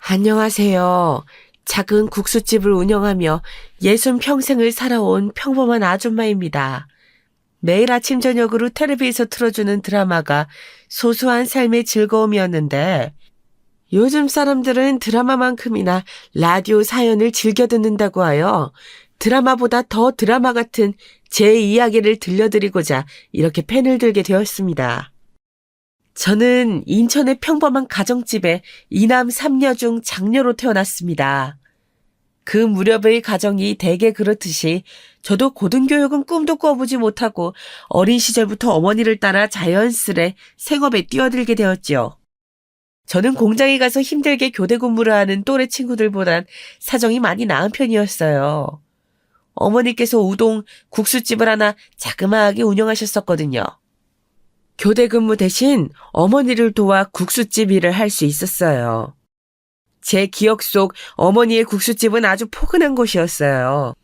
안녕하세요. 작은 국수집을 운영하며 60평생을 살아온 평범한 아줌마입니다. 매일 아침 저녁으로 텔레비에서 틀어주는 드라마가 소소한 삶의 즐거움이었는데 요즘 사람들은 드라마만큼이나 라디오 사연을 즐겨 듣는다고 하여 드라마보다 더 드라마 같은 제 이야기를 들려드리고자 이렇게 펜을 들게 되었습니다. 저는 인천의 평범한 가정집에 이남 3녀 중 장녀로 태어났습니다. 그 무렵의 가정이 대개 그렇듯이 저도 고등교육은 꿈도 꿔보지 못하고 어린 시절부터 어머니를 따라 자연스레 생업에 뛰어들게 되었지요. 저는 공장에 가서 힘들게 교대 근무를 하는 또래 친구들보단 사정이 많이 나은 편이었어요. 어머니께서 우동, 국수집을 하나 자그마하게 운영하셨었거든요. 교대 근무 대신 어머니를 도와 국수집 일을 할 수 있었어요. 제 기억 속 어머니의 국수집은 아주 포근한 곳이었어요.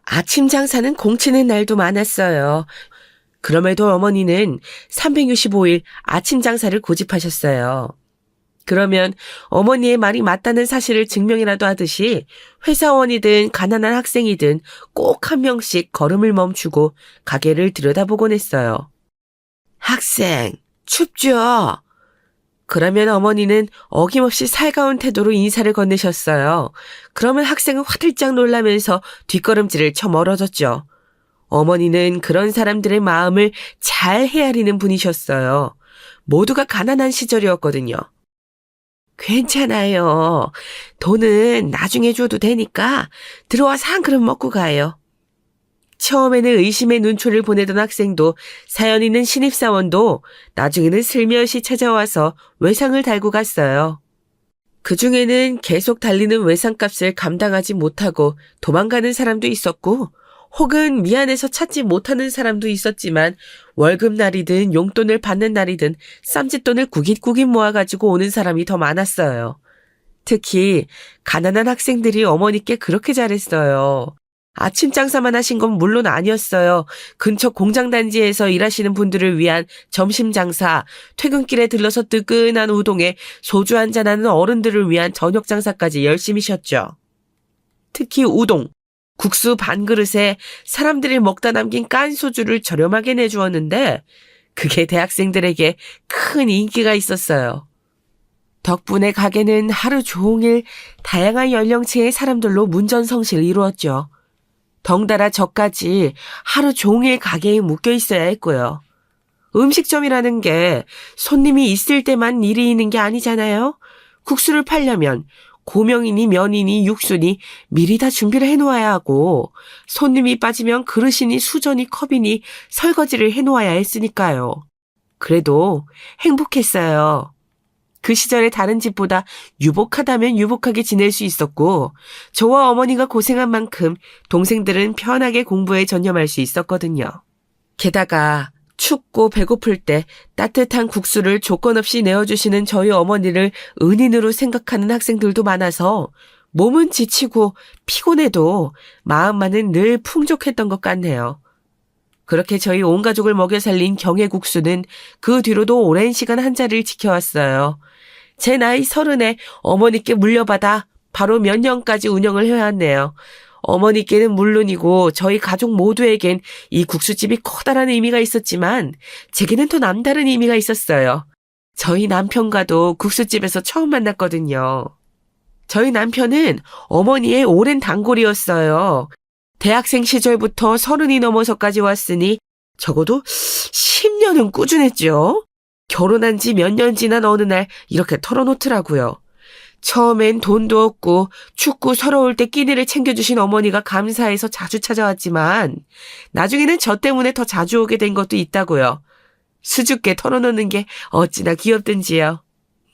아침 장사는 공치는 날도 많았어요. 그럼에도 어머니는 365일 아침 장사를 고집하셨어요. 그러면 어머니의 말이 맞다는 사실을 증명이라도 하듯이 회사원이든 가난한 학생이든 꼭 한 명씩 걸음을 멈추고 가게를 들여다보곤 했어요. 학생, 춥죠? 그러면 어머니는 어김없이 살가운 태도로 인사를 건네셨어요. 그러면 학생은 화들짝 놀라면서 뒷걸음질을 쳐 멀어졌죠. 어머니는 그런 사람들의 마음을 잘 헤아리는 분이셨어요. 모두가 가난한 시절이었거든요. 괜찮아요. 돈은 나중에 줘도 되니까 들어와서 한 그릇 먹고 가요. 처음에는 의심의 눈초리를 보내던 학생도 사연 있는 신입사원도 나중에는 슬며시 찾아와서 외상을 달고 갔어요. 그중에는 계속 달리는 외상값을 감당하지 못하고 도망가는 사람도 있었고 혹은 미안해서 찾지 못하는 사람도 있었지만 월급날이든 용돈을 받는 날이든 쌈짓돈을 구깃구깃 모아가지고 오는 사람이 더 많았어요. 특히 가난한 학생들이 어머니께 그렇게 잘했어요. 아침 장사만 하신 건 물론 아니었어요. 근처 공장 단지에서 일하시는 분들을 위한 점심 장사, 퇴근길에 들러서 뜨끈한 우동에 소주 한잔하는 어른들을 위한 저녁 장사까지 열심히 쉬었죠. 특히 우동, 국수 반 그릇에 사람들이 먹다 남긴 깐 소주를 저렴하게 내주었는데 그게 대학생들에게 큰 인기가 있었어요. 덕분에 가게는 하루 종일 다양한 연령층의 사람들로 문전성시를 이루었죠. 덩달아 저까지 하루 종일 가게에 묶여 있어야 했고요. 음식점이라는 게 손님이 있을 때만 일이 있는 게 아니잖아요. 국수를 팔려면 고명이니 면이니 육수니 미리 다 준비를 해놓아야 하고 손님이 빠지면 그릇이니 수저니 컵이니 설거지를 해놓아야 했으니까요. 그래도 행복했어요. 그 시절에 다른 집보다 유복하다면 유복하게 지낼 수 있었고 저와 어머니가 고생한 만큼 동생들은 편하게 공부에 전념할 수 있었거든요. 게다가 춥고 배고플 때 따뜻한 국수를 조건 없이 내어주시는 저희 어머니를 은인으로 생각하는 학생들도 많아서 몸은 지치고 피곤해도 마음만은 늘 풍족했던 것 같네요. 그렇게 저희 온 가족을 먹여 살린 경혜국수는 그 뒤로도 오랜 시간 한 자리를 지켜왔어요. 제 나이 30에 어머니께 물려받아 바로 몇 년까지 운영을 해왔네요. 어머니께는 물론이고 저희 가족 모두에겐 이 국수집이 커다란 의미가 있었지만 제게는 더 남다른 의미가 있었어요. 저희 남편과도 국수집에서 처음 만났거든요. 저희 남편은 어머니의 오랜 단골이었어요. 대학생 시절부터 30이 넘어서까지 왔으니 적어도 10년은 꾸준했죠. 결혼한 지 몇 년 지난 어느 날 이렇게 털어놓더라고요. 처음엔 돈도 없고 춥고 서러울 때 끼니를 챙겨주신 어머니가 감사해서 자주 찾아왔지만 나중에는 저 때문에 더 자주 오게 된 것도 있다고요. 수줍게 털어놓는 게 어찌나 귀엽든지요.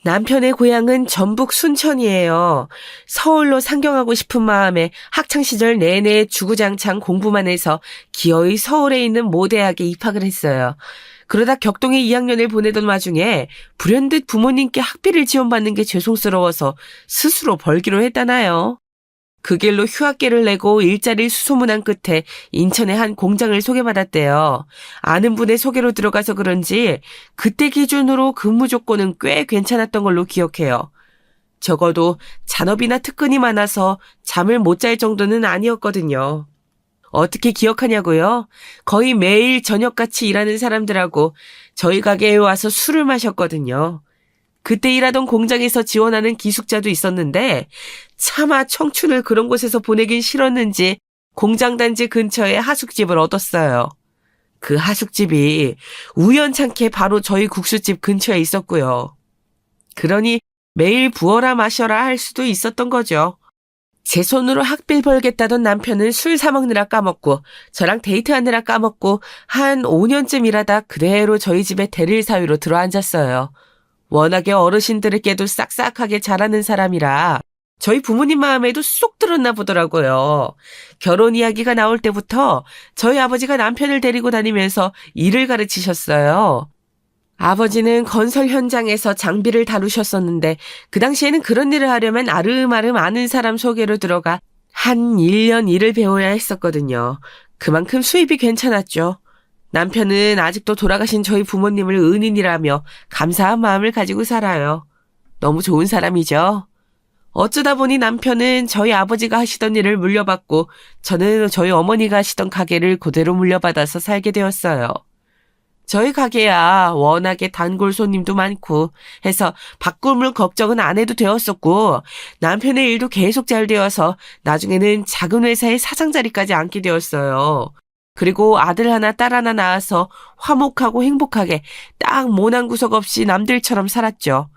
남편의 고향은 전북 순천이에요. 서울로 상경하고 싶은 마음에 학창시절 내내 주구장창 공부만 해서 기어이 서울에 있는 모대학에 입학을 했어요. 그러다 격동에 2학년을 보내던 와중에 불현듯 부모님께 학비를 지원받는 게 죄송스러워서 스스로 벌기로 했다나요. 그 길로 휴학계를 내고 일자리를 수소문한 끝에 인천의 한 공장을 소개받았대요. 아는 분의 소개로 들어가서 그런지 그때 기준으로 근무 조건은 꽤 괜찮았던 걸로 기억해요. 적어도 잔업이나 특근이 많아서 잠을 못 잘 정도는 아니었거든요. 어떻게 기억하냐고요? 거의 매일 저녁같이 일하는 사람들하고 저희 가게에 와서 술을 마셨거든요. 그때 일하던 공장에서 지원하는 기숙자도 있었는데 차마 청춘을 그런 곳에서 보내긴 싫었는지 공장 단지 근처에 하숙집을 얻었어요. 그 하숙집이 우연찮게 바로 저희 국수집 근처에 있었고요. 그러니 매일 부어라 마셔라 할 수도 있었던 거죠. 제 손으로 학비를 벌겠다던 남편은 술 사 먹느라 까먹고 저랑 데이트하느라 까먹고 한 5년쯤 일하다 그대로 저희 집에 대릴 사위로 들어앉았어요. 워낙에 어르신들에게도 싹싹하게 잘하는 사람이라 저희 부모님 마음에도 쏙 들었나 보더라고요. 결혼 이야기가 나올 때부터 저희 아버지가 남편을 데리고 다니면서 일을 가르치셨어요. 아버지는 건설 현장에서 장비를 다루셨었는데 그 당시에는 그런 일을 하려면 아름아름 아는 사람 소개로 들어가 한 1년 일을 배워야 했었거든요. 그만큼 수입이 괜찮았죠. 남편은 아직도 돌아가신 저희 부모님을 은인이라며 감사한 마음을 가지고 살아요. 너무 좋은 사람이죠. 어쩌다 보니 남편은 저희 아버지가 하시던 일을 물려받고 저는 저희 어머니가 하시던 가게를 그대로 물려받아서 살게 되었어요. 저희 가게야 워낙에 단골 손님도 많고 해서 바꿀 걱정은 안 해도 되었었고 남편의 일도 계속 잘 되어서 나중에는 작은 회사의 사장 자리까지 앉게 되었어요. 그리고 아들 하나 딸 하나 낳아서 화목하고 행복하게 딱 모난 구석 없이 남들처럼 살았죠.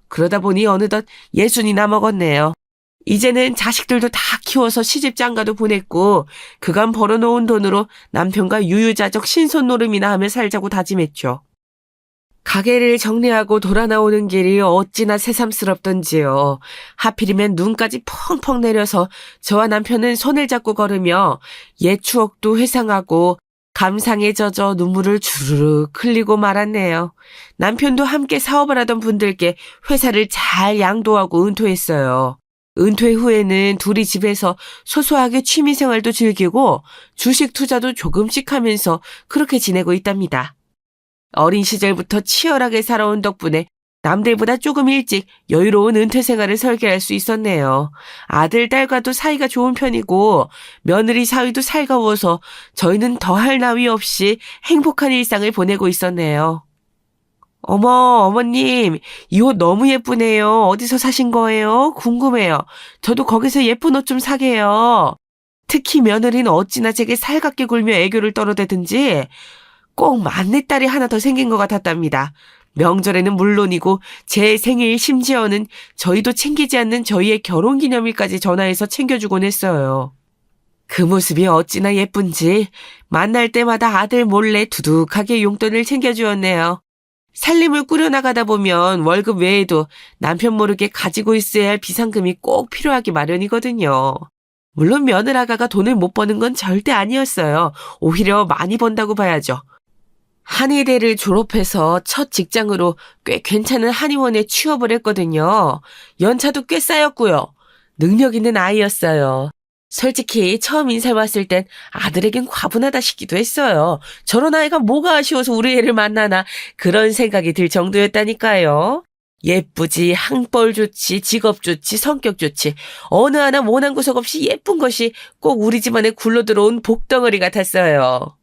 그러다 보니 어느덧 60이나 먹었네요. 이제는 자식들도 다 키워서 시집 장가도 보냈고 그간 벌어놓은 돈으로 남편과 유유자적 신손노름이나 하며 살자고 다짐했죠. 가게를 정리하고 돌아 나오는 길이 어찌나 새삼스럽던지요. 하필이면 눈까지 펑펑 내려서 저와 남편은 손을 잡고 걸으며 옛 추억도 회상하고 감상에 젖어 눈물을 주르륵 흘리고 말았네요. 남편도 함께 사업을 하던 분들께 회사를 잘 양도하고 은퇴했어요. 은퇴 후에는 둘이 집에서 소소하게 취미생활도 즐기고 주식 투자도 조금씩 하면서 그렇게 지내고 있답니다. 어린 시절부터 치열하게 살아온 덕분에 남들보다 조금 일찍 여유로운 은퇴 생활을 설계할 수 있었네요. 아들, 딸과도 사이가 좋은 편이고 며느리 사위도 살가워서 저희는 더할 나위 없이 행복한 일상을 보내고 있었네요. 어머, 어머님, 이 옷 너무 예쁘네요. 어디서 사신 거예요? 궁금해요. 저도 거기서 예쁜 옷 좀 사게요. 특히 며느리는 어찌나 제게 살갑게 굴며 애교를 떨어대든지 꼭 막내딸이 하나 더 생긴 것 같았답니다. 명절에는 물론이고 제 생일 심지어는 저희도 챙기지 않는 저희의 결혼기념일까지 전화해서 챙겨주곤 했어요. 그 모습이 어찌나 예쁜지 만날 때마다 아들 몰래 두둑하게 용돈을 챙겨주었네요. 살림을 꾸려나가다 보면 월급 외에도 남편 모르게 가지고 있어야 할 비상금이 꼭 필요하기 마련이거든요. 물론 며느라가가 돈을 못 버는 건 절대 아니었어요. 오히려 많이 번다고 봐야죠. 한의대를 졸업해서 첫 직장으로 꽤 괜찮은 한의원에 취업을 했거든요. 연차도 꽤 쌓였고요. 능력 있는 아이였어요. 솔직히 처음 인사를 왔을 땐 아들에겐 과분하다 싶기도 했어요. 저런 아이가 뭐가 아쉬워서 우리 애를 만나나 그런 생각이 들 정도였다니까요. 예쁘지, 항벌 좋지, 직업 좋지, 성격 좋지 어느 하나 모난 구석 없이 예쁜 것이 꼭 우리 집안에 굴러들어온 복덩어리 같았어요.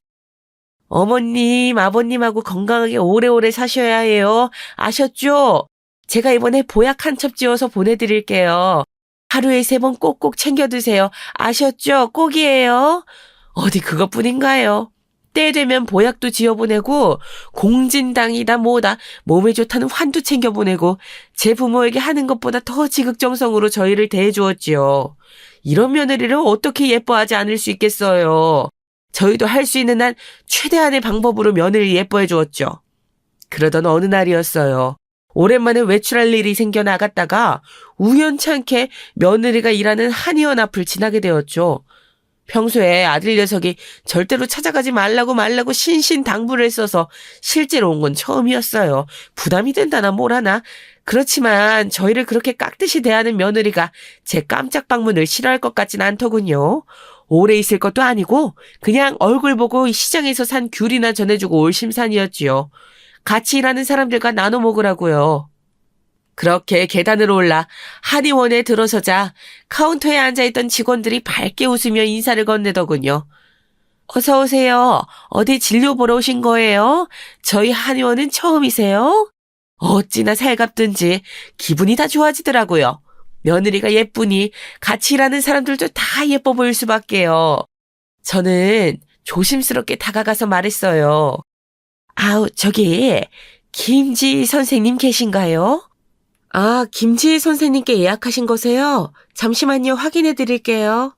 어머님, 아버님하고 건강하게 오래오래 사셔야 해요. 아셨죠? 제가 이번에 보약 한 첩 지어서 보내드릴게요. 하루에 3번 꼭꼭 챙겨 드세요. 아셨죠? 꼭이에요. 어디 그것뿐인가요? 때 되면 보약도 지어보내고 공진당이다 뭐다 몸에 좋다는 환도 챙겨보내고 제 부모에게 하는 것보다 더 지극정성으로 저희를 대해주었지요. 이런 며느리를 어떻게 예뻐하지 않을 수 있겠어요. 저희도 할 수 있는 한 최대한의 방법으로 며느리를 예뻐해 주었죠. 그러던 어느 날이었어요. 오랜만에 외출할 일이 생겨 나갔다가 우연찮게 며느리가 일하는 한의원 앞을 지나게 되었죠. 평소에 아들 녀석이 절대로 찾아가지 말라고 신신당부를 했어서 실제로 온 건 처음이었어요. 부담이 된다나 뭐라나. 그렇지만 저희를 그렇게 깍듯이 대하는 며느리가 제 깜짝 방문을 싫어할 것 같진 않더군요. 오래 있을 것도 아니고 그냥 얼굴 보고 시장에서 산 귤이나 전해주고 올 심산이었지요. 같이 일하는 사람들과 나눠 먹으라고요. 그렇게 계단을 올라 한의원에 들어서자 카운터에 앉아있던 직원들이 밝게 웃으며 인사를 건네더군요. 어서 오세요. 어디 진료 보러 오신 거예요? 저희 한의원은 처음이세요? 어찌나 살갑든지 기분이 다 좋아지더라고요. 며느리가 예쁘니 같이 일하는 사람들도 다 예뻐 보일 수밖에요. 저는 조심스럽게 다가가서 말했어요. 아우, 저기 김지 선생님 계신가요? 아, 김지 선생님께 예약하신 거세요? 잠시만요, 확인해 드릴게요.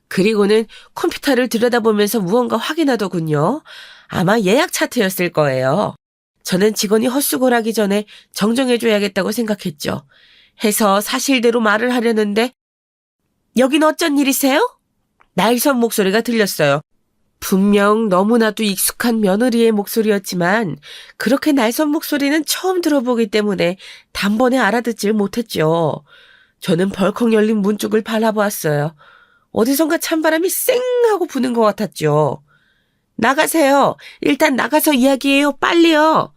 그리고는 컴퓨터를 들여다보면서 무언가 확인하더군요. 아마 예약 차트였을 거예요. 저는 직원이 헛수고하기 전에 정정해줘야겠다고 생각했죠. 해서 사실대로 말을 하려는데 여긴 어쩐 일이세요? 날선 목소리가 들렸어요. 분명 너무나도 익숙한 며느리의 목소리였지만 그렇게 날선 목소리는 처음 들어보기 때문에 단번에 알아듣질 못했죠. 저는 벌컥 열린 문 쪽을 바라보았어요. 어디선가 찬바람이 쌩 하고 부는 것 같았죠. 나가세요. 일단 나가서 이야기해요. 빨리요.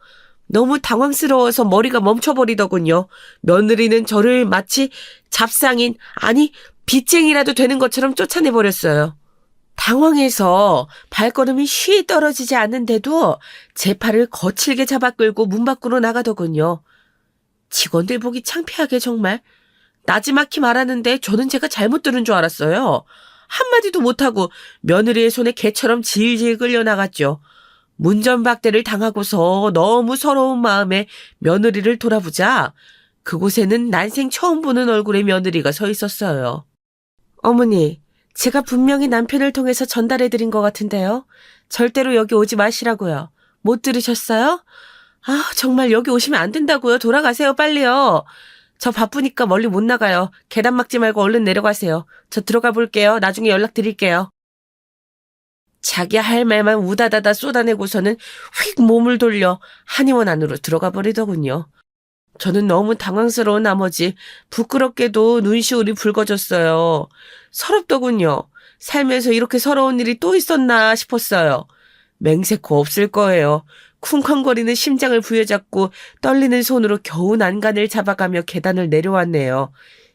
너무 당황스러워서 머리가 멈춰버리더군요. 며느리는 저를 마치 잡상인, 아니 빚쟁이라도 되는 것처럼 쫓아내버렸어요. 당황해서 발걸음이 쉬 떨어지지 않는데도 제 팔을 거칠게 잡아 끌고 문 밖으로 나가더군요. 직원들 보기 창피하게 정말. 나지막히 말하는데 저는 제가 잘못 들은 줄 알았어요. 한마디도 못하고 며느리의 손에 개처럼 질질 끌려나갔죠. 문전박대를 당하고서 너무 서러운 마음에 며느리를 돌아보자 그곳에는 난생 처음 보는 얼굴의 며느리가 서 있었어요. 어머니, 제가 분명히 남편을 통해서 전달해드린 것 같은데요. 절대로 여기 오지 마시라고요. 못 들으셨어요? 아, 정말 여기 오시면 안 된다고요. 돌아가세요, 빨리요. 저 바쁘니까 멀리 못 나가요. 계단 막지 말고 얼른 내려가세요. 저 들어가 볼게요. 나중에 연락드릴게요. 자기 할 말만 우다다다 쏟아내고서는 휙 몸을 돌려 한의원 안으로 들어가 버리더군요. 저는 너무 당황스러운 나머지 부끄럽게도 눈시울이 붉어졌어요. 서럽더군요. 살면서 이렇게 서러운 일이 또 있었나 싶었어요. 맹세코 없을 거예요. 쿵쾅거리는 심장을 부여잡고 떨리는 손으로 겨우 난간을 잡아가며 계단을 내려왔네요.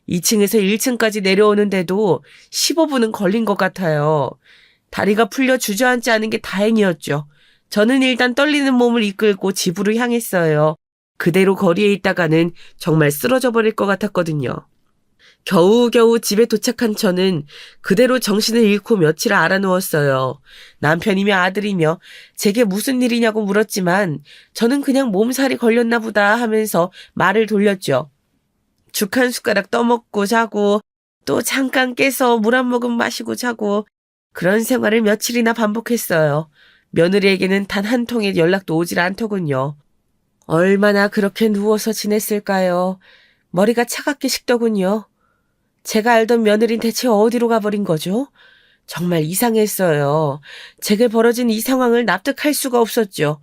2층에서 1층까지 내려오는데도 15분은 걸린 것 같아요. 다리가 풀려 주저앉지 않은 게 다행이었죠. 저는 일단 떨리는 몸을 이끌고 집으로 향했어요. 그대로 거리에 있다가는 정말 쓰러져 버릴 것 같았거든요. 겨우겨우 집에 도착한 저는 그대로 정신을 잃고 며칠 알아누웠어요. 남편이며 아들이며 제게 무슨 일이냐고 물었지만 저는 그냥 몸살이 걸렸나 보다 하면서 말을 돌렸죠. 죽 한 숟가락 떠먹고 자고 또 잠깐 깨서 물 한 모금 마시고 자고 그런 생활을 며칠이나 반복했어요. 며느리에게는 단 한 통의 연락도 오질 않더군요. 얼마나 그렇게 누워서 지냈을까요? 머리가 차갑게 식더군요. 제가 알던 며느린 대체 어디로 가버린 거죠? 정말 이상했어요. 제게 벌어진 이 상황을 납득할 수가 없었죠.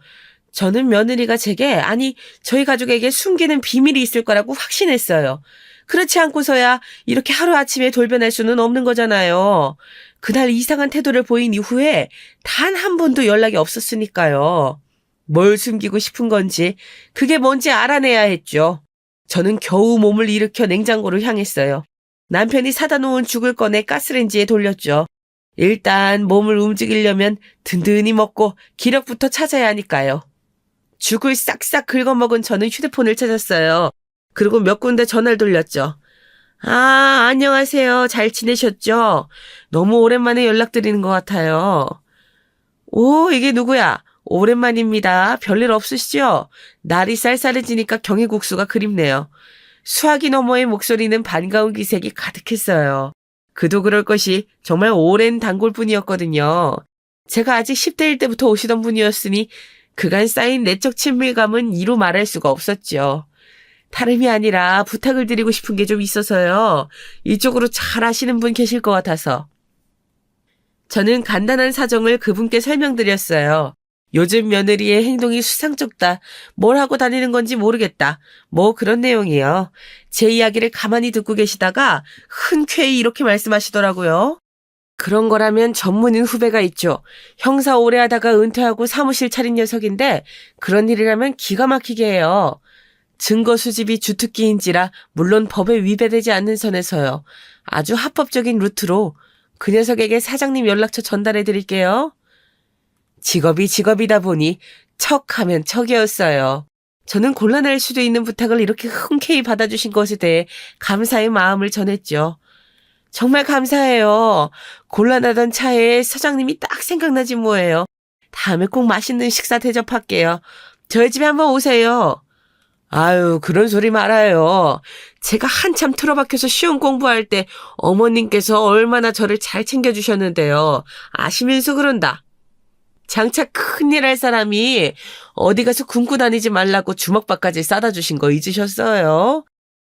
저는 며느리가 제게, 아니 저희 가족에게 숨기는 비밀이 있을 거라고 확신했어요. 그렇지 않고서야 이렇게 하루아침에 돌변할 수는 없는 거잖아요. 그날 이상한 태도를 보인 이후에 단 한 번도 연락이 없었으니까요. 뭘 숨기고 싶은 건지 그게 뭔지 알아내야 했죠. 저는 겨우 몸을 일으켜 냉장고를 향했어요. 남편이 사다 놓은 죽을 꺼내 가스레인지에 돌렸죠. 일단 몸을 움직이려면 든든히 먹고 기력부터 찾아야 하니까요. 죽을 싹싹 긁어먹은 저는 휴대폰을 찾았어요. 그리고 몇 군데 전화를 돌렸죠. 아, 안녕하세요. 잘 지내셨죠? 너무 오랜만에 연락드리는 것 같아요. 오, 이게 누구야? 오랜만입니다. 별일 없으시죠? 날이 쌀쌀해지니까 경위국수가 그립네요. 수화기 너머의 목소리는 반가운 기색이 가득했어요. 그도 그럴 것이 정말 오랜 단골분이었거든요. 제가 아직 10대일 때부터 오시던 분이었으니 그간 쌓인 내적 친밀감은 이루 말할 수가 없었죠. 다름이 아니라 부탁을 드리고 싶은 게 좀 있어서요. 이쪽으로 잘 아시는 분 계실 것 같아서. 저는 간단한 사정을 그분께 설명드렸어요. 요즘 며느리의 행동이 수상쩍다. 뭘 하고 다니는 건지 모르겠다. 뭐 그런 내용이요. 제 이야기를 가만히 듣고 계시다가 흔쾌히 이렇게 말씀하시더라고요. 그런 거라면 전문인 후배가 있죠. 형사 오래 하다가 은퇴하고 사무실 차린 녀석인데 그런 일이라면 기가 막히게 해요. 증거 수집이 주특기인지라 물론 법에 위배되지 않는 선에서요. 아주 합법적인 루트로 그 녀석에게 사장님 연락처 전달해 드릴게요. 직업이 직업이다 보니 척하면 척이었어요. 저는 곤란할 수도 있는 부탁을 이렇게 흔쾌히 받아주신 것에 대해 감사의 마음을 전했죠. 정말 감사해요. 곤란하던 차에 서장님이 딱 생각나지 뭐예요. 다음에 꼭 맛있는 식사 대접할게요. 저희 집에 한번 오세요. 아유, 그런 소리 말아요. 제가 한참 틀어박혀서 시험 공부할 때 어머님께서 얼마나 저를 잘 챙겨주셨는데요. 아시면서 그런다. 장차 큰일 할 사람이 어디 가서 굶고 다니지 말라고 주먹밥까지 싸다 주신 거 잊으셨어요?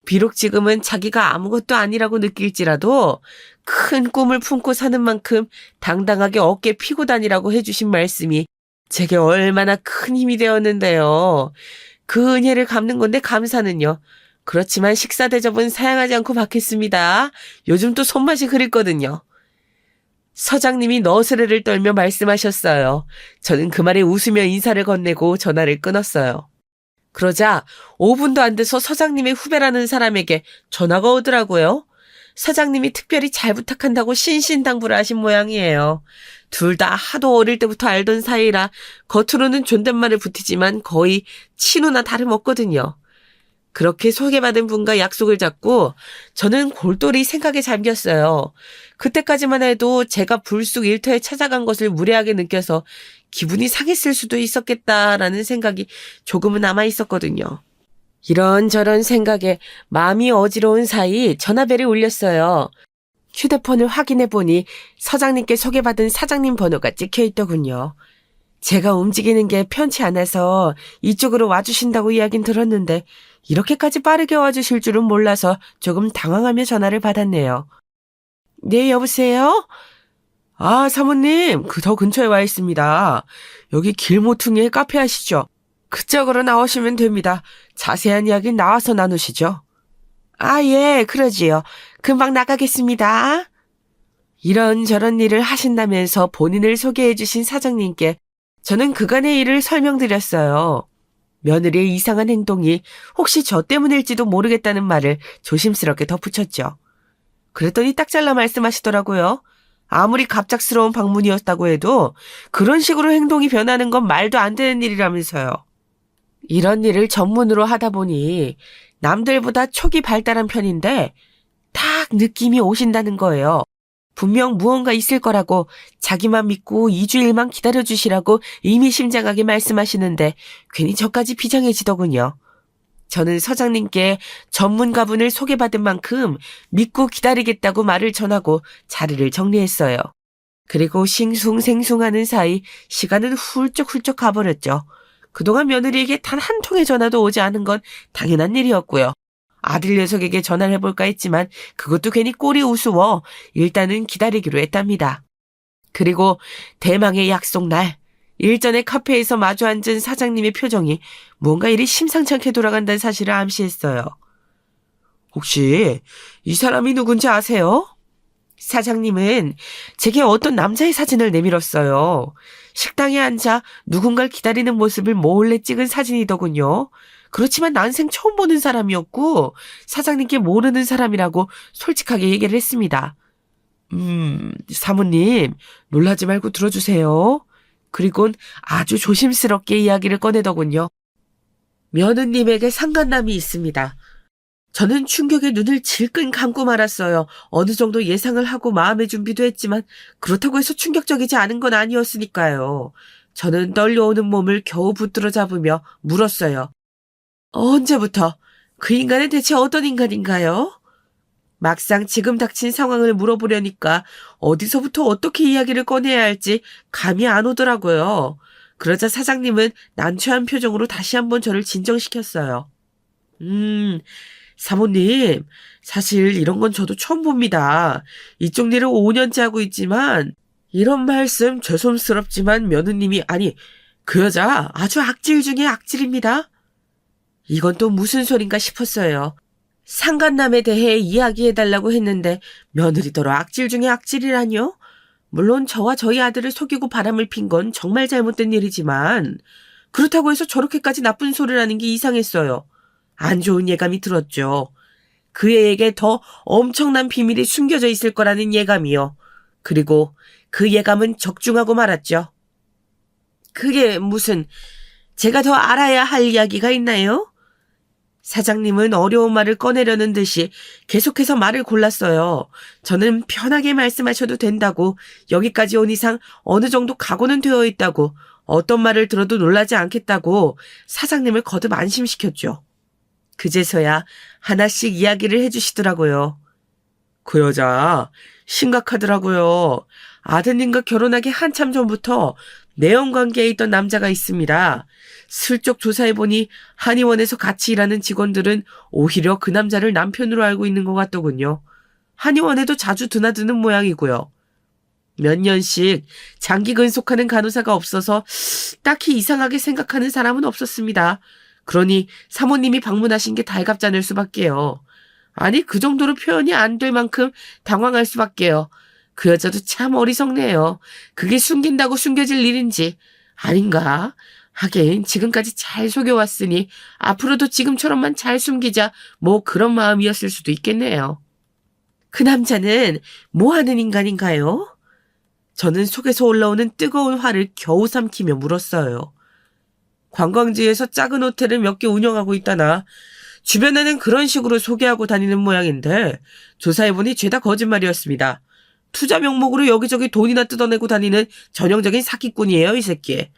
비록 지금은 자기가 아무것도 아니라고 느낄지라도 큰 꿈을 품고 사는 만큼 당당하게 어깨 피고 다니라고 해주신 말씀이 제게 얼마나 큰 힘이 되었는데요. 그 은혜를 갚는 건데 감사는요. 그렇지만 식사 대접은 사양하지 않고 받겠습니다. 요즘 또 손맛이 그립거든요. 서장님이 너스레를 떨며 말씀하셨어요. 저는 그 말에 웃으며 인사를 건네고 전화를 끊었어요. 그러자 5분도 안 돼서 서장님의 후배라는 사람에게 전화가 오더라고요. 사장님이 특별히 잘 부탁한다고 신신당부를 하신 모양이에요. 둘 다 하도 어릴 때부터 알던 사이라 겉으로는 존댓말을 붙이지만 거의 친누나 다름없거든요. 그렇게 소개받은 분과 약속을 잡고 저는 골똘히 생각에 잠겼어요. 그때까지만 해도 제가 불쑥 일터에 찾아간 것을 무례하게 느껴서 기분이 상했을 수도 있었겠다라는 생각이 조금은 남아 있었거든요. 이런저런 생각에 마음이 어지러운 사이 전화벨이 울렸어요. 휴대폰을 확인해 보니 서장님께 소개받은 사장님 번호가 찍혀 있더군요. 제가 움직이는 게 편치 않아서 이쪽으로 와주신다고 이야긴 들었는데 이렇게까지 빠르게 와주실 줄은 몰라서 조금 당황하며 전화를 받았네요. 네, 여보세요? 아, 사모님, 저 근처에 와 있습니다. 여기 길모퉁이에 카페 하시죠? 그쪽으로 나오시면 됩니다. 자세한 이야기 나와서 나누시죠. 아, 예, 그러지요. 금방 나가겠습니다. 이런저런 일을 하신다면서 본인을 소개해 주신 사장님께 저는 그간의 일을 설명드렸어요. 며느리의 이상한 행동이 혹시 저 때문일지도 모르겠다는 말을 조심스럽게 덧붙였죠. 그랬더니 딱 잘라 말씀하시더라고요. 아무리 갑작스러운 방문이었다고 해도 그런 식으로 행동이 변하는 건 말도 안 되는 일이라면서요. 이런 일을 전문으로 하다 보니 남들보다 촉이 발달한 편인데 딱 느낌이 오신다는 거예요. 분명 무언가 있을 거라고 자기만 믿고 2주일만 기다려주시라고 의미심장하게 말씀하시는데 괜히 저까지 비장해지더군요. 저는 서장님께 전문가분을 소개받은 만큼 믿고 기다리겠다고 말을 전하고 자리를 정리했어요. 그리고 싱숭생숭하는 사이 시간은 훌쩍훌쩍 가버렸죠. 그동안 며느리에게 단 한 통의 전화도 오지 않은 건 당연한 일이었고요. 아들 녀석에게 전화를 해볼까 했지만 그것도 괜히 꼴이 우스워 일단은 기다리기로 했답니다. 그리고 대망의 약속 날, 일전에 카페에서 마주 앉은 사장님의 표정이 뭔가 이리 심상치 않게 돌아간다는 사실을 암시했어요. 혹시 이 사람이 누군지 아세요? 사장님은 제게 어떤 남자의 사진을 내밀었어요. 식당에 앉아 누군가를 기다리는 모습을 몰래 찍은 사진이더군요. 그렇지만 난생 처음 보는 사람이었고 사장님께 모르는 사람이라고 솔직하게 얘기를 했습니다. 사모님 놀라지 말고 들어주세요. 그리곤 아주 조심스럽게 이야기를 꺼내더군요. 며느님에게 상간남이 있습니다. 저는 충격에 눈을 질끈 감고 말았어요. 어느 정도 예상을 하고 마음의 준비도 했지만 그렇다고 해서 충격적이지 않은 건 아니었으니까요. 저는 떨려오는 몸을 겨우 붙들어 잡으며 물었어요. 언제부터? 그 인간은 대체 어떤 인간인가요? 막상 지금 닥친 상황을 물어보려니까 어디서부터 어떻게 이야기를 꺼내야 할지 감이 안 오더라고요. 그러자 사장님은 난처한 표정으로 다시 한번 저를 진정시켰어요. 사모님, 사실 이런 건 저도 처음 봅니다. 이쪽 일을 5년째 하고 있지만 이런 말씀 죄송스럽지만 며느님이 아니 그 여자 아주 악질 중에 악질입니다. 이건 또 무슨 소린가 싶었어요. 상간남에 대해 이야기해달라고 했는데 며느리더러 악질 중에 악질이라뇨? 물론 저와 저희 아들을 속이고 바람을 핀 건 정말 잘못된 일이지만 그렇다고 해서 저렇게까지 나쁜 소리라는 게 이상했어요. 안 좋은 예감이 들었죠. 그 애에게 더 엄청난 비밀이 숨겨져 있을 거라는 예감이요. 그리고 그 예감은 적중하고 말았죠. 그게 무슨, 제가 더 알아야 할 이야기가 있나요? 사장님은 어려운 말을 꺼내려는 듯이 계속해서 말을 골랐어요. 저는 편하게 말씀하셔도 된다고, 여기까지 온 이상 어느 정도 각오는 되어 있다고, 어떤 말을 들어도 놀라지 않겠다고 사장님을 거듭 안심시켰죠. 그제서야 하나씩 이야기를 해주시더라고요. 그 여자 심각하더라고요. 아드님과 결혼하기 한참 전부터 내연관계에 있던 남자가 있습니다. 슬쩍 조사해보니 한의원에서 같이 일하는 직원들은 오히려 그 남자를 남편으로 알고 있는 것 같더군요. 한의원에도 자주 드나드는 모양이고요. 몇 년씩 장기 근속하는 간호사가 없어서 딱히 이상하게 생각하는 사람은 없었습니다. 그러니 사모님이 방문하신 게 달갑잖을 수밖에요. 아니, 그 정도로 표현이 안 될 만큼 당황할 수밖에요. 그 여자도 참 어리석네요. 그게 숨긴다고 숨겨질 일인지. 아닌가? 하긴 지금까지 잘 속여왔으니 앞으로도 지금처럼만 잘 숨기자, 뭐 그런 마음이었을 수도 있겠네요. 그 남자는 뭐 하는 인간인가요? 저는 속에서 올라오는 뜨거운 화를 겨우 삼키며 물었어요. 관광지에서 작은 호텔을 몇 개 운영하고 있다나 주변에는 그런 식으로 소개하고 다니는 모양인데 조사해보니 죄다 거짓말이었습니다. 투자 명목으로 여기저기 돈이나 뜯어내고 다니는 전형적인 사기꾼이에요, 이 새끼.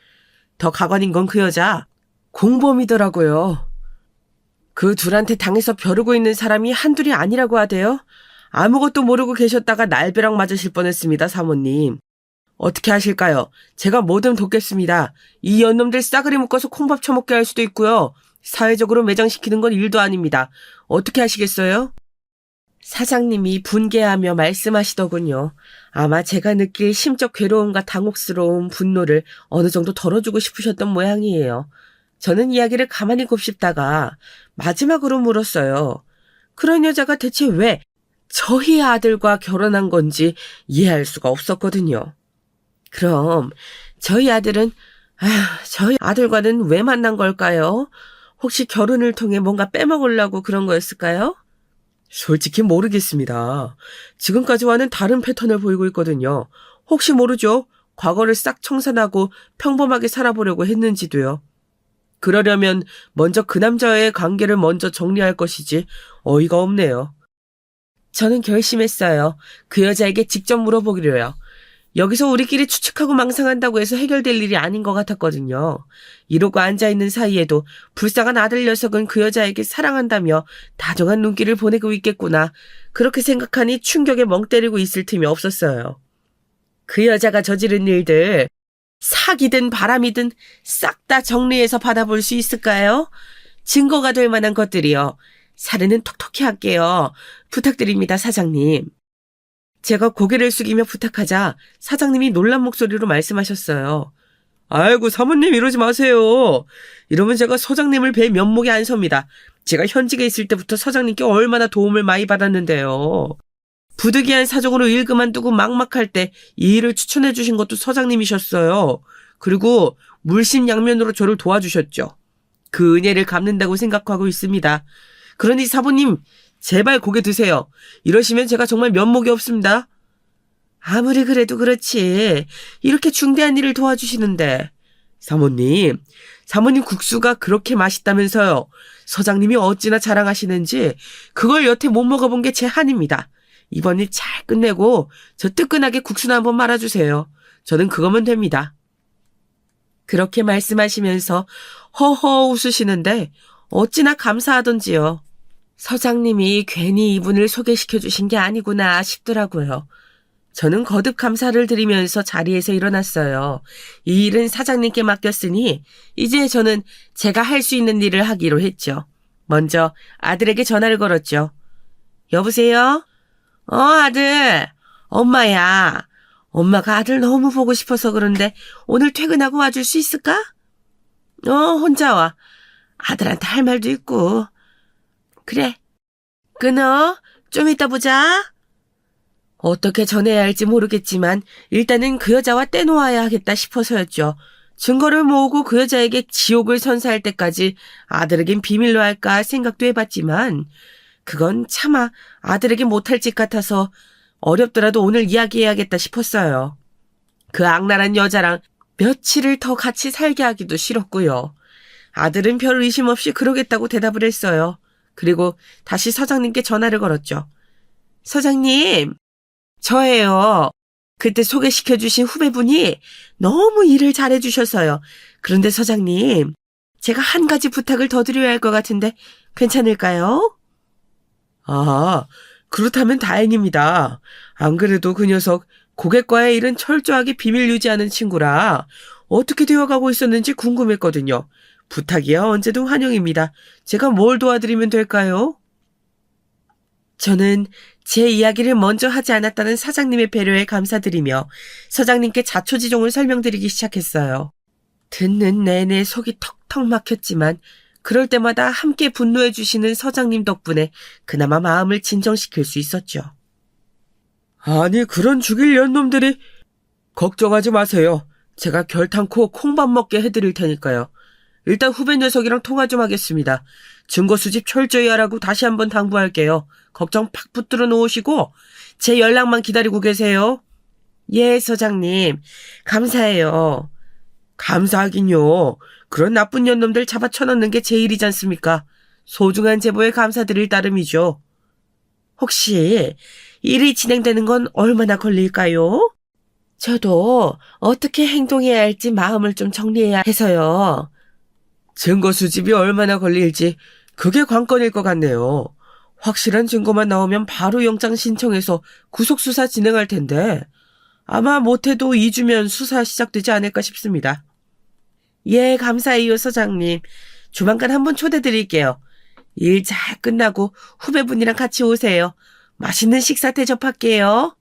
더 가관인 건 그 여자 공범이더라고요. 그 둘한테 당해서 벼르고 있는 사람이 한둘이 아니라고 하대요. 아무것도 모르고 계셨다가 날벼락 맞으실 뻔했습니다, 사모님. 어떻게 하실까요? 제가 뭐든 돕겠습니다. 이 연놈들 싸그리 묶어서 콩밥 처먹게 할 수도 있고요. 사회적으로 매장시키는 건 일도 아닙니다. 어떻게 하시겠어요? 사장님이 분개하며 말씀하시더군요. 아마 제가 느낄 심적 괴로움과 당혹스러운 분노를 어느 정도 덜어주고 싶으셨던 모양이에요. 저는 이야기를 가만히 곱씹다가 마지막으로 물었어요. 그런 여자가 대체 왜 저희 아들과 결혼한 건지 이해할 수가 없었거든요. 그럼 저희 아들과는 왜 만난 걸까요? 혹시 결혼을 통해 뭔가 빼먹으려고 그런 거였을까요? 솔직히 모르겠습니다. 지금까지와는 다른 패턴을 보이고 있거든요. 혹시 모르죠? 과거를 싹 청산하고 평범하게 살아보려고 했는지도요. 그러려면 먼저 그 남자와의 관계를 먼저 정리할 것이지 어이가 없네요. 저는 결심했어요. 그 여자에게 직접 물어보기로요. 여기서 우리끼리 추측하고 망상한다고 해서 해결될 일이 아닌 것 같았거든요. 이러고 앉아있는 사이에도 불쌍한 아들 녀석은 그 여자에게 사랑한다며 다정한 눈길을 보내고 있겠구나. 그렇게 생각하니 충격에 멍 때리고 있을 틈이 없었어요. 그 여자가 저지른 일들, 사기든 바람이든 싹 다 정리해서 받아볼 수 있을까요? 증거가 될 만한 것들이요. 사례는 톡톡히 할게요. 부탁드립니다, 사장님. 제가 고개를 숙이며 부탁하자 사장님이 놀란 목소리로 말씀하셨어요. 아이고, 사모님 이러지 마세요. 이러면 제가 서장님을 뵐 면목이 안 섭니다. 제가 현직에 있을 때부터 서장님께 얼마나 도움을 많이 받았는데요. 부득이한 사정으로 일 그만두고 막막할 때 이 일을 추천해 주신 것도 서장님이셨어요. 그리고 물심양면으로 저를 도와주셨죠. 그 은혜를 갚는다고 생각하고 있습니다. 그러니 사모님, 제발 고개 드세요. 이러시면 제가 정말 면목이 없습니다. 아무리 그래도 그렇지. 이렇게 중대한 일을 도와주시는데. 사모님 국수가 그렇게 맛있다면서요. 서장님이 어찌나 자랑하시는지 그걸 여태 못 먹어본 게 제 한입니다. 이번 일 잘 끝내고 저 뜨끈하게 국수나 한번 말아주세요. 저는 그거면 됩니다. 그렇게 말씀하시면서 허허 웃으시는데 어찌나 감사하던지요. 서장님이 괜히 이분을 소개시켜 주신 게 아니구나 싶더라고요. 저는 거듭 감사를 드리면서 자리에서 일어났어요. 이 일은 사장님께 맡겼으니 이제 저는 제가 할 수 있는 일을 하기로 했죠. 먼저 아들에게 전화를 걸었죠. 여보세요? 아들. 엄마야. 엄마가 아들 너무 보고 싶어서 그런데 오늘 퇴근하고 와줄 수 있을까? 혼자 와. 아들한테 할 말도 있고. 그래. 끊어. 좀 이따 보자. 어떻게 전해야 할지 모르겠지만 일단은 그 여자와 떼놓아야 하겠다 싶어서였죠. 증거를 모으고 그 여자에게 지옥을 선사할 때까지 아들에겐 비밀로 할까 생각도 해봤지만 그건 차마 아들에게 못할 짓 같아서 어렵더라도 오늘 이야기해야겠다 싶었어요. 그 악랄한 여자랑 며칠을 더 같이 살게 하기도 싫었고요. 아들은 별 의심 없이 그러겠다고 대답을 했어요. 그리고 다시 서장님께 전화를 걸었죠. 서장님, 저예요. 그때 소개시켜주신 후배분이 너무 일을 잘해주셔서요. 그런데 서장님, 제가 한 가지 부탁을 더 드려야 할 것 같은데 괜찮을까요? 아, 그렇다면 다행입니다. 안 그래도 그 녀석 고객과의 일은 철저하게 비밀 유지하는 친구라 어떻게 되어가고 있었는지 궁금했거든요. 부탁이야 언제든 환영입니다. 제가 뭘 도와드리면 될까요? 저는 제 이야기를 먼저 하지 않았다는 사장님의 배려에 감사드리며 서장님께 자초지종을 설명드리기 시작했어요. 듣는 내내 속이 턱턱 막혔지만 그럴 때마다 함께 분노해 주시는 서장님 덕분에 그나마 마음을 진정시킬 수 있었죠. 아니 그런 죽일 년놈들이 걱정하지 마세요. 제가 결탄코 콩밥 먹게 해드릴 테니까요. 일단 후배 녀석이랑 통화 좀 하겠습니다. 증거 수집 철저히 하라고 다시 한번 당부할게요. 걱정 팍 붙들어 놓으시고 제 연락만 기다리고 계세요. 예, 서장님. 감사해요. 감사하긴요. 그런 나쁜 년놈들 잡아 쳐넣는 게 제 일이지 않습니까? 소중한 제보에 감사드릴 따름이죠. 혹시 일이 진행되는 건 얼마나 걸릴까요? 저도 어떻게 행동해야 할지 마음을 좀 정리해야 해서요. 증거 수집이 얼마나 걸릴지 그게 관건일 것 같네요. 확실한 증거만 나오면 바로 영장 신청해서 구속수사 진행할 텐데 아마 못해도 2주면 수사 시작되지 않을까 싶습니다. 예, 감사해요, 서장님. 조만간 한번 초대드릴게요. 일 잘 끝나고 후배분이랑 같이 오세요. 맛있는 식사 대접할게요.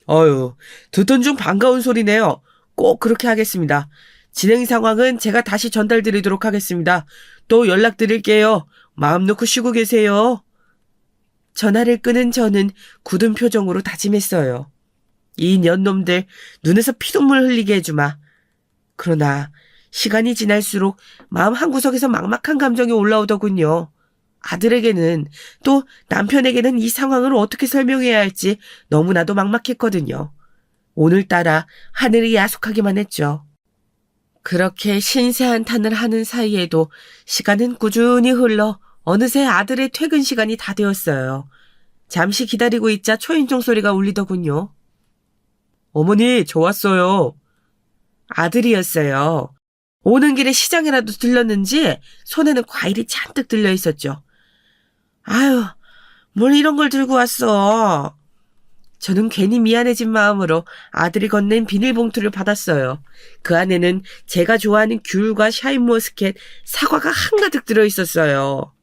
어휴, 듣던 중 반가운 소리네요. 꼭 그렇게 하겠습니다. 진행 상황은 제가 다시 전달드리도록 하겠습니다. 또 연락드릴게요. 마음 놓고 쉬고 계세요. 전화를 끄는 저는 굳은 표정으로 다짐했어요. 이 년놈들 눈에서 피눈물 흘리게 해주마. 그러나 시간이 지날수록 마음 한구석에서 막막한 감정이 올라오더군요. 아들에게는 또 남편에게는 이 상황을 어떻게 설명해야 할지 너무나도 막막했거든요. 오늘따라 하늘이 야속하기만 했죠. 그렇게 신세 한탄을 하는 사이에도 시간은 꾸준히 흘러 어느새 아들의 퇴근 시간이 다 되었어요. 잠시 기다리고 있자 초인종 소리가 울리더군요. 어머니, 저 왔어요. 아들이었어요. 오는 길에 시장이라도 들렀는지 손에는 과일이 잔뜩 들려 있었죠. 아유, 뭘 이런 걸 들고 왔어. 저는 괜히 미안해진 마음으로 아들이 건넨 비닐봉투를 받았어요. 그 안에는 제가 좋아하는 귤과 샤인머스켓, 사과가 한가득 들어있었어요.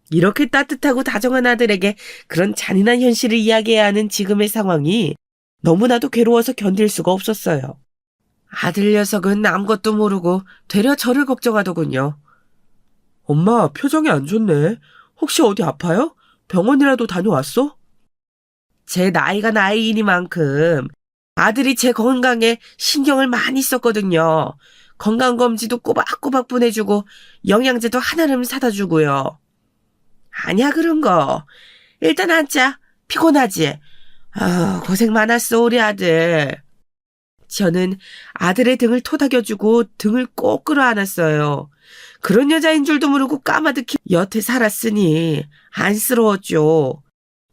이렇게 따뜻하고 다정한 아들에게 그런 잔인한 현실을 이야기해야 하는 지금의 상황이 너무나도 괴로워서 견딜 수가 없었어요. 아들 녀석은 아무것도 모르고 되려 저를 걱정하더군요. 엄마, 표정이 안 좋네. 혹시 어디 아파요? 병원이라도 다녀왔어? 제 나이가 나이이니만큼 아들이 제 건강에 신경을 많이 썼거든요. 건강검진도 꼬박꼬박 보내주고 영양제도 한아름 사다 주고요. 아니야 그런 거. 일단 앉자. 피곤하지? 아, 고생 많았어 우리 아들. 저는 아들의 등을 토닥여주고 등을 꼭 끌어안았어요. 그런 여자인 줄도 모르고 까마득히 여태 살았으니 안쓰러웠죠.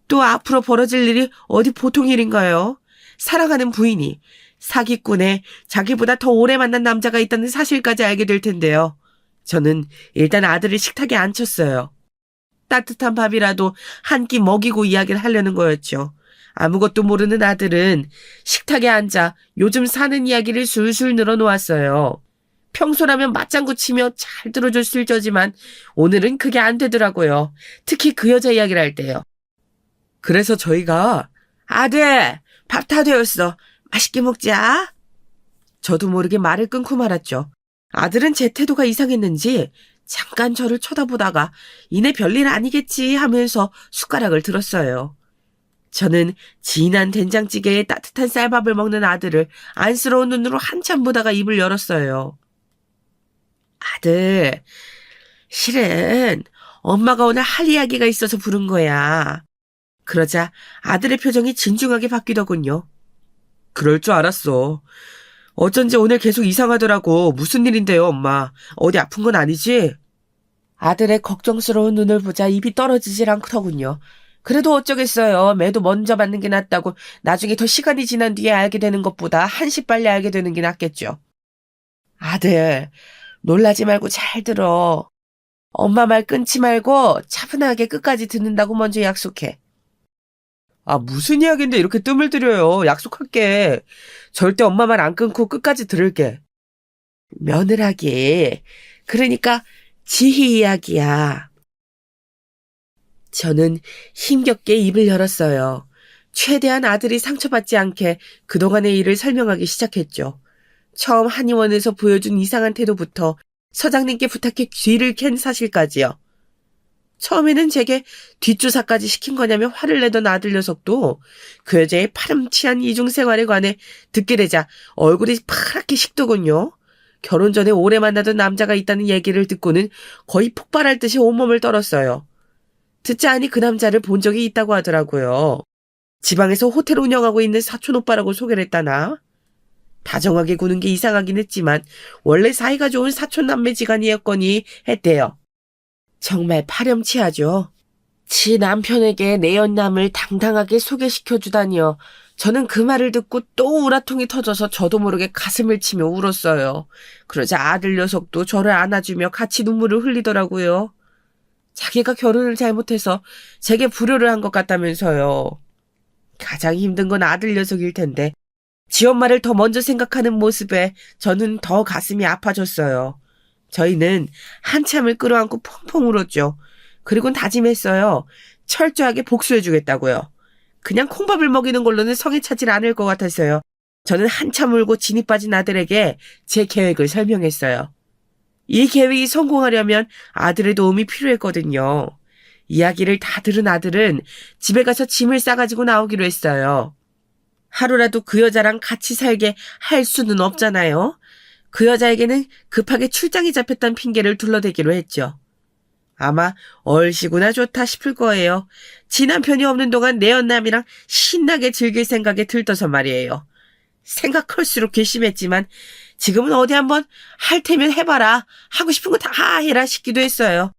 또 앞으로 벌어질 일이 어디 보통 일인가요? 사랑하는 부인이 사기꾼에 자기보다 더 오래 만난 남자가 있다는 사실까지 알게 될 텐데요. 저는 일단 아들을 식탁에 앉혔어요. 따뜻한 밥이라도 한 끼 먹이고 이야기를 하려는 거였죠. 아무것도 모르는 아들은 식탁에 앉아 요즘 사는 이야기를 술술 늘어놓았어요. 평소라면 맞장구 치며 잘 들어줬을 저지만 오늘은 그게 안 되더라고요. 특히 그 여자 이야기를 할 때요. 그래서 저희가 아들, 밥 다 되었어. 맛있게 먹자. 저도 모르게 말을 끊고 말았죠. 아들은 제 태도가 이상했는지 잠깐 저를 쳐다보다가 이내 별일 아니겠지 하면서 숟가락을 들었어요. 저는 진한 된장찌개에 따뜻한 쌀밥을 먹는 아들을 안쓰러운 눈으로 한참 보다가 입을 열었어요. 아들, 실은 엄마가 오늘 할 이야기가 있어서 부른 거야. 그러자 아들의 표정이 진중하게 바뀌더군요. 그럴 줄 알았어. 어쩐지 오늘 계속 이상하더라고. 무슨 일인데요, 엄마? 어디 아픈 건 아니지? 아들의 걱정스러운 눈을 보자 입이 떨어지질 않더군요. 그래도 어쩌겠어요. 매도 먼저 받는 게 낫다고 나중에 더 시간이 지난 뒤에 알게 되는 것보다 한시 빨리 알게 되는 게 낫겠죠. 아들, 놀라지 말고 잘 들어. 엄마 말 끊지 말고 차분하게 끝까지 듣는다고 먼저 약속해. 아, 무슨 이야기인데 이렇게 뜸을 들여요. 약속할게. 절대 엄마 말 안 끊고 끝까지 들을게. 며느라기. 그러니까 지희 이야기야. 저는 힘겹게 입을 열었어요. 최대한 아들이 상처받지 않게 그동안의 일을 설명하기 시작했죠. 처음 한의원에서 보여준 이상한 태도부터 서장님께 부탁해 뒤를 캔 사실까지요. 처음에는 제게 뒷조사까지 시킨 거냐며 화를 내던 아들 녀석도 그 여자의 파렴치한 이중생활에 관해 듣게 되자 얼굴이 파랗게 식더군요. 결혼 전에 오래 만나던 남자가 있다는 얘기를 듣고는 거의 폭발할 듯이 온몸을 떨었어요. 듣자 하니 그 남자를 본 적이 있다고 하더라고요. 지방에서 호텔 운영하고 있는 사촌 오빠라고 소개를 했다나? 다정하게 구는 게 이상하긴 했지만 원래 사이가 좋은 사촌 남매 지간이었거니 했대요. 정말 파렴치하죠. 지 남편에게 내연남을 당당하게 소개시켜주다니요. 저는 그 말을 듣고 또 우라통이 터져서 저도 모르게 가슴을 치며 울었어요. 그러자 아들 녀석도 저를 안아주며 같이 눈물을 흘리더라고요. 자기가 결혼을 잘못해서 제게 불효를 한 것 같다면서요. 가장 힘든 건 아들 녀석일 텐데 지 엄마를 더 먼저 생각하는 모습에 저는 더 가슴이 아파졌어요. 저희는 한참을 끌어안고 펑펑 울었죠. 그리고는 다짐했어요. 철저하게 복수해주겠다고요. 그냥 콩밥을 먹이는 걸로는 성에 차질 않을 것 같아서요. 저는 한참 울고 진이 빠진 아들에게 제 계획을 설명했어요. 이 계획이 성공하려면 아들의 도움이 필요했거든요. 이야기를 다 들은 아들은 집에 가서 짐을 싸가지고 나오기로 했어요. 하루라도 그 여자랑 같이 살게 할 수는 없잖아요. 그 여자에게는 급하게 출장이 잡혔다는 핑계를 둘러대기로 했죠. 아마 얼씨구나 좋다 싶을 거예요. 지 남편이 없는 동안 내연남이랑 신나게 즐길 생각에 들떠서 말이에요. 생각할수록 괘씸했지만 지금은 어디 한번 할 테면 해봐라. 하고 싶은 거 다 해라 싶기도 했어요.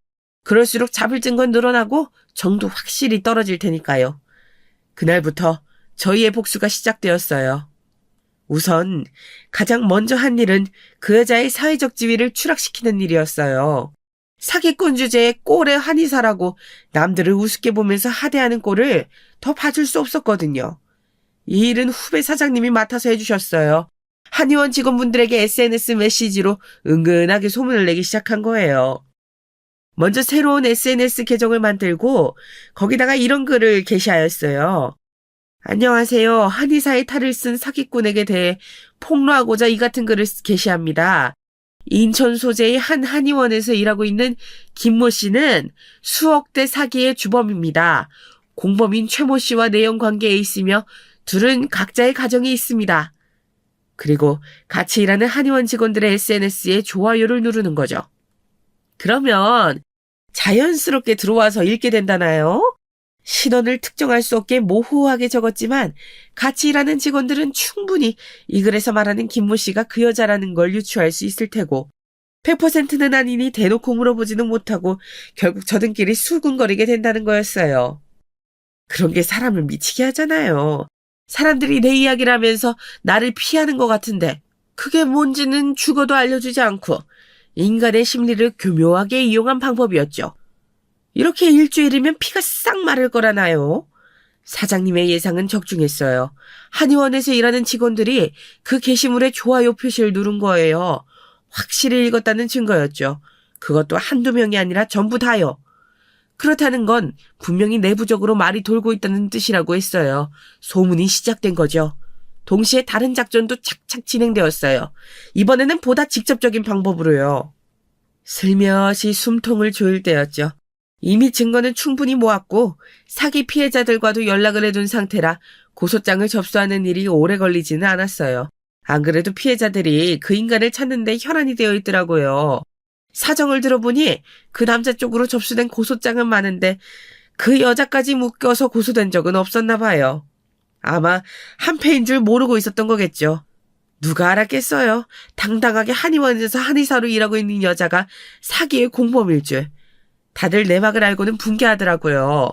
그럴수록 잡을 증거는 늘어나고 정도 확실히 떨어질 테니까요. 그날부터 저희의 복수가 시작되었어요. 우선 가장 먼저 한 일은 그 여자의 사회적 지위를 추락시키는 일이었어요. 사기꾼 주제에 꼴의 한의사라고 남들을 우습게 보면서 하대하는 꼴을 더 봐줄 수 없었거든요. 이 일은 후배 사장님이 맡아서 해주셨어요. 한의원 직원분들에게 SNS 메시지로 은근하게 소문을 내기 시작한 거예요. 먼저 새로운 SNS 계정을 만들고 거기다가 이런 글을 게시하였어요. 안녕하세요. 한의사의 탈을 쓴 사기꾼에게 대해 폭로하고자 이 같은 글을 게시합니다. 인천 소재의 한 한의원에서 일하고 있는 김모 씨는 수억대 사기의 주범입니다. 공범인 최모 씨와 내연 관계에 있으며 둘은 각자의 가정이 있습니다. 그리고 같이 일하는 한의원 직원들의 SNS에 좋아요를 누르는 거죠. 그러면 자연스럽게 들어와서 읽게 된다나요? 신원을 특정할 수 없게 모호하게 적었지만 같이 일하는 직원들은 충분히 이 글에서 말하는 김모 씨가 그 여자라는 걸 유추할 수 있을 테고 100%는 아니니 대놓고 물어보지는 못하고 결국 저들끼리 수군거리게 된다는 거였어요. 그런 게 사람을 미치게 하잖아요. 사람들이 내 이야기를 하면서 나를 피하는 것 같은데 그게 뭔지는 죽어도 알려주지 않고 인간의 심리를 교묘하게 이용한 방법이었죠. 이렇게 일주일이면 피가 싹 마를 거라나요? 사장님의 예상은 적중했어요. 한의원에서 일하는 직원들이 그 게시물에 좋아요 표시를 누른 거예요. 확실히 읽었다는 증거였죠. 그것도 한두 명이 아니라 전부 다요. 그렇다는 건 분명히 내부적으로 말이 돌고 있다는 뜻이라고 했어요. 소문이 시작된 거죠. 동시에 다른 작전도 착착 진행되었어요. 이번에는 보다 직접적인 방법으로요. 슬며시 숨통을 조일 때였죠. 이미 증거는 충분히 모았고 사기 피해자들과도 연락을 해둔 상태라 고소장을 접수하는 일이 오래 걸리지는 않았어요. 안 그래도 피해자들이 그 인간을 찾는 데 혈안이 되어 있더라고요. 사정을 들어보니 그 남자 쪽으로 접수된 고소장은 많은데 그 여자까지 묶여서 고소된 적은 없었나 봐요. 아마 한패인 줄 모르고 있었던 거겠죠. 누가 알았겠어요. 당당하게 한의원에서 한의사로 일하고 있는 여자가 사기의 공범일 줄. 다들 내막을 알고는 분개하더라고요.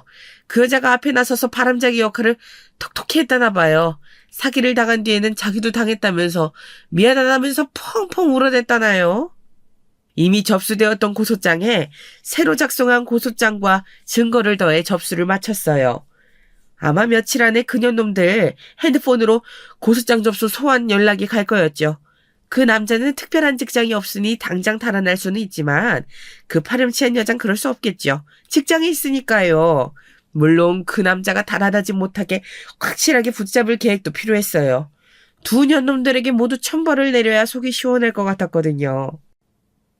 그 여자가 앞에 나서서 바람잡이 역할을 톡톡히 했다나 봐요. 사기를 당한 뒤에는 자기도 당했다면서 미안하다면서 펑펑 울어댔다나요. 이미 접수되었던 고소장에 새로 작성한 고소장과 증거를 더해 접수를 마쳤어요. 아마 며칠 안에 그년놈들 핸드폰으로 고소장 접수 소환 연락이 갈 거였죠. 그 남자는 특별한 직장이 없으니 당장 달아날 수는 있지만 그 파렴치한 여잔 그럴 수 없겠죠. 직장이 있으니까요. 물론 그 남자가 달아나지 못하게 확실하게 붙잡을 계획도 필요했어요. 두 년놈들에게 모두 천벌을 내려야 속이 시원할 것 같았거든요.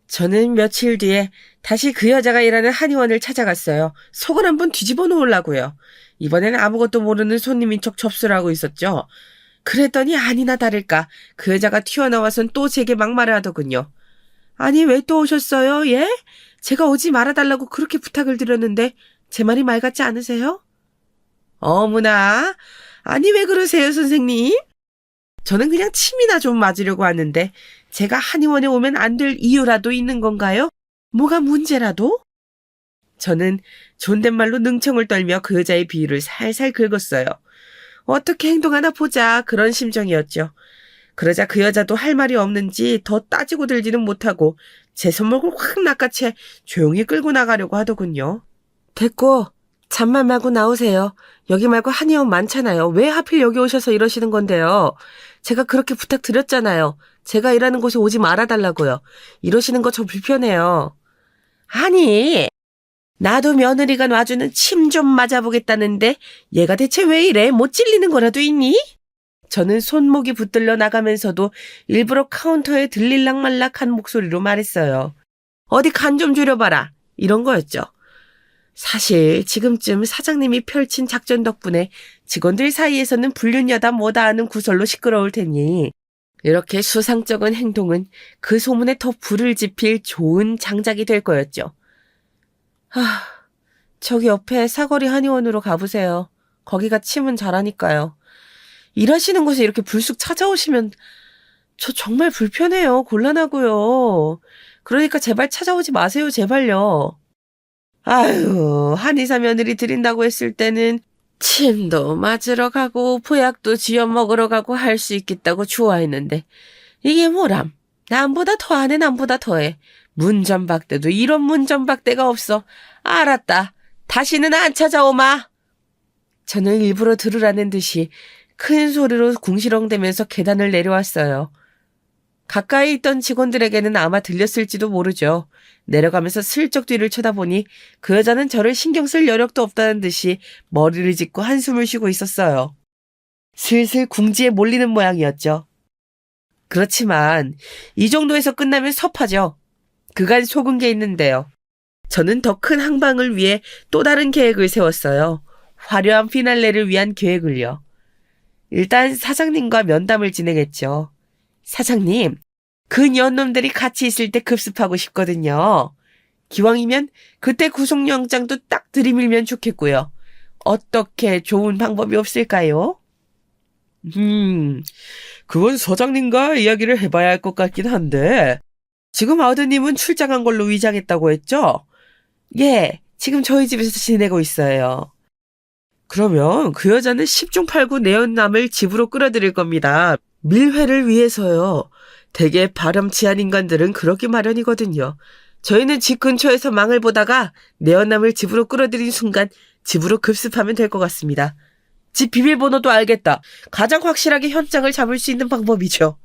저는 며칠 뒤에 다시 그 여자가 일하는 한의원을 찾아갔어요. 속을 한번 뒤집어 놓으려고요. 이번에는 아무것도 모르는 손님인 척 접수를 하고 있었죠. 그랬더니 아니나 다를까 그 여자가 튀어나와선 또 제게 막말을 하더군요. 아니 왜 또 오셨어요? 예? 제가 오지 말아달라고 그렇게 부탁을 드렸는데 제 말이 말 같지 않으세요? 어머나, 아니 왜 그러세요 선생님? 저는 그냥 침이나 좀 맞으려고 하는데 제가 한의원에 오면 안 될 이유라도 있는 건가요? 뭐가 문제라도? 저는 존댓말로 능청을 떨며 그 여자의 비위를 살살 긁었어요. 어떻게 행동하나 보자 그런 심정이었죠. 그러자 그 여자도 할 말이 없는지 더 따지고 들지는 못하고 제 손목을 확 낚아채 조용히 끌고 나가려고 하더군요. 됐고 잔말 말고 나오세요. 여기 말고 한의원 많잖아요. 왜 하필 여기 오셔서 이러시는 건데요. 제가 그렇게 부탁드렸잖아요. 제가 일하는 곳에 오지 말아달라고요. 이러시는 거 저 불편해요. 아니, 나도 며느리가 놔주는 침 좀 맞아보겠다는데 얘가 대체 왜 이래? 못 찔리는 거라도 있니? 저는 손목이 붙들려 나가면서도 일부러 카운터에 들릴락말락한 목소리로 말했어요. 어디 간 좀 줄여봐라. 이런 거였죠. 사실 지금쯤 사장님이 펼친 작전 덕분에 직원들 사이에서는 불륜여다 뭐다 하는 구설로 시끄러울 테니 이렇게 수상쩍은 행동은 그 소문에 더 불을 지필 좋은 장작이 될 거였죠. 저기 옆에 사거리 한의원으로 가보세요. 거기가 침은 잘하니까요. 일하시는 곳에 이렇게 불쑥 찾아오시면 저 정말 불편해요. 곤란하고요. 그러니까 제발 찾아오지 마세요. 제발요. 아유, 한의사 며느리 드린다고 했을 때는 침도 맞으러 가고 보약도 쥐어 먹으러 가고 할 수 있겠다고 좋아했는데 이게 뭐람? 남보다 더하네 남보다 더해. 문전박대도 이런 문전박대가 없어. 알았다. 다시는 안 찾아오마. 저는 일부러 들으라는 듯이 큰 소리로 궁시렁대면서 계단을 내려왔어요. 가까이 있던 직원들에게는 아마 들렸을지도 모르죠. 내려가면서 슬쩍 뒤를 쳐다보니 그 여자는 저를 신경 쓸 여력도 없다는 듯이 머리를 짚고 한숨을 쉬고 있었어요. 슬슬 궁지에 몰리는 모양이었죠. 그렇지만 이 정도에서 끝나면 섭하죠. 그간 속은 게 있는데요. 저는 더 큰 항방을 위해 또 다른 계획을 세웠어요. 화려한 피날레를 위한 계획을요. 일단 사장님과 면담을 진행했죠. 사장님, 그 년놈들이 같이 있을 때 급습하고 싶거든요. 기왕이면 그때 구속영장도 딱 들이밀면 좋겠고요. 어떻게 좋은 방법이 없을까요? 그건 서장님과 이야기를 해봐야 할 것 같긴 한데 지금 아드님은 출장한 걸로 위장했다고 했죠? 예, 지금 저희 집에서 지내고 있어요. 그러면 그 여자는 10중 8구 내연남을 집으로 끌어들일 겁니다. 밀회를 위해서요. 되게 바람치한 인간들은 그렇게 마련이거든요. 저희는 집 근처에서 망을 보다가 내연남을 집으로 끌어들인 순간 집으로 급습하면 될 것 같습니다. 집 비밀번호도 알겠다. 가장 확실하게 현장을 잡을 수 있는 방법이죠.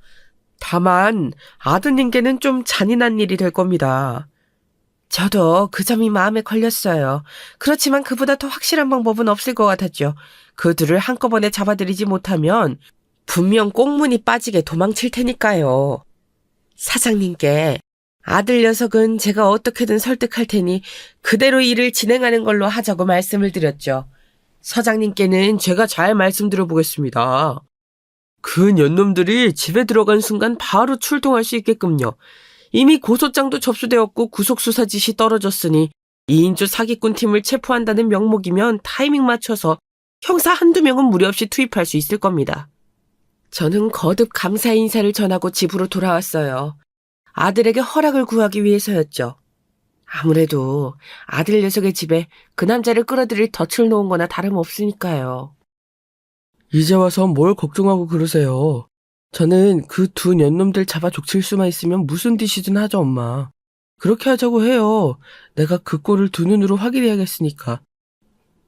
다만 아드님께는 좀 잔인한 일이 될 겁니다. 저도 그 점이 마음에 걸렸어요. 그렇지만 그보다 더 확실한 방법은 없을 것 같았죠. 그 둘을 한꺼번에 잡아들이지 못하면 분명 꽁문이 빠지게 도망칠 테니까요. 사장님께 아들 녀석은 제가 어떻게든 설득할 테니 그대로 일을 진행하는 걸로 하자고 말씀을 드렸죠. 서장님께는 제가 잘 말씀드려보겠습니다. 그 년놈들이 집에 들어간 순간 바로 출동할 수 있게끔요. 이미 고소장도 접수되었고 구속수사 지시 떨어졌으니 2인조 사기꾼 팀을 체포한다는 명목이면 타이밍 맞춰서 형사 한두 명은 무리 없이 투입할 수 있을 겁니다. 저는 거듭 감사 인사를 전하고 집으로 돌아왔어요. 아들에게 허락을 구하기 위해서였죠. 아무래도 아들 녀석의 집에 그 남자를 끌어들일 덫을 놓은 거나 다름없으니까요. 이제 와서 뭘 걱정하고 그러세요. 저는 그 두 년놈들 잡아 족칠 수만 있으면 무슨 짓이든 하죠, 엄마. 그렇게 하자고 해요. 내가 그 꼴을 두 눈으로 확인해야겠으니까.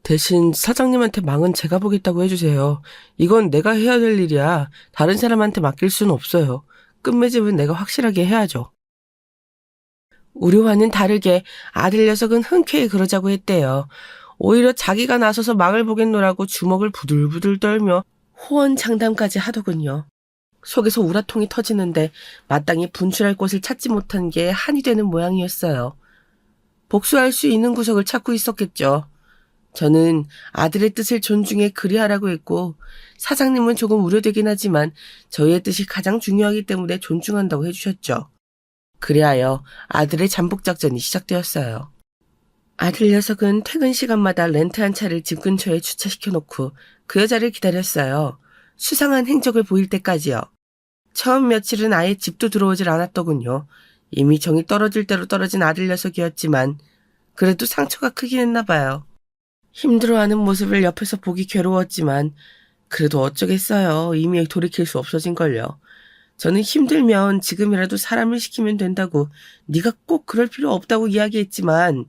대신 사장님한테 망은 제가 보겠다고 해주세요. 이건 내가 해야 될 일이야. 다른 사람한테 맡길 수는 없어요. 끝맺음은 내가 확실하게 해야죠. 우리와는 다르게 아들 녀석은 흔쾌히 그러자고 했대요. 오히려 자기가 나서서 망을 보겠노라고 주먹을 부들부들 떨며 호언장담까지 하더군요. 속에서 우라통이 터지는데 마땅히 분출할 곳을 찾지 못한 게 한이 되는 모양이었어요. 복수할 수 있는 구석을 찾고 있었겠죠. 저는 아들의 뜻을 존중해 그리하라고 했고 사장님은 조금 우려되긴 하지만 저희의 뜻이 가장 중요하기 때문에 존중한다고 해주셨죠. 그리하여 아들의 잠복 작전이 시작되었어요. 아들 녀석은 퇴근 시간마다 렌트한 차를 집 근처에 주차시켜놓고 그 여자를 기다렸어요. 수상한 행적을 보일 때까지요. 처음 며칠은 아예 집도 들어오질 않았더군요. 이미 정이 떨어질 대로 떨어진 아들 녀석이었지만 그래도 상처가 크긴 했나 봐요. 힘들어하는 모습을 옆에서 보기 괴로웠지만 그래도 어쩌겠어요. 이미 돌이킬 수 없어진걸요. 저는 힘들면 지금이라도 사람을 시키면 된다고 네가 꼭 그럴 필요 없다고 이야기했지만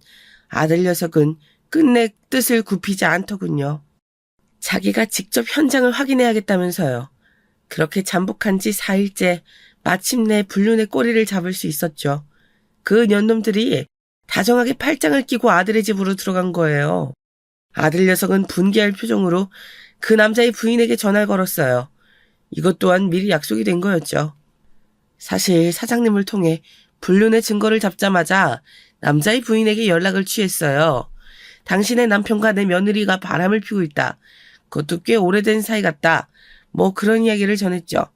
아들 녀석은 끝내 뜻을 굽히지 않더군요. 자기가 직접 현장을 확인해야겠다면서요. 그렇게 잠복한 지 4일째 마침내 불륜의 꼬리를 잡을 수 있었죠. 그 년놈들이 다정하게 팔짱을 끼고 아들의 집으로 들어간 거예요. 아들 녀석은 분개할 표정으로 그 남자의 부인에게 전화를 걸었어요. 이것 또한 미리 약속이 된 거였죠. 사실 사장님을 통해 불륜의 증거를 잡자마자 남자의 부인에게 연락을 취했어요. 당신의 남편과 내 며느리가 바람을 피우고 있다. 그것도 꽤 오래된 사이 같다. 뭐 그런 이야기를 전했죠.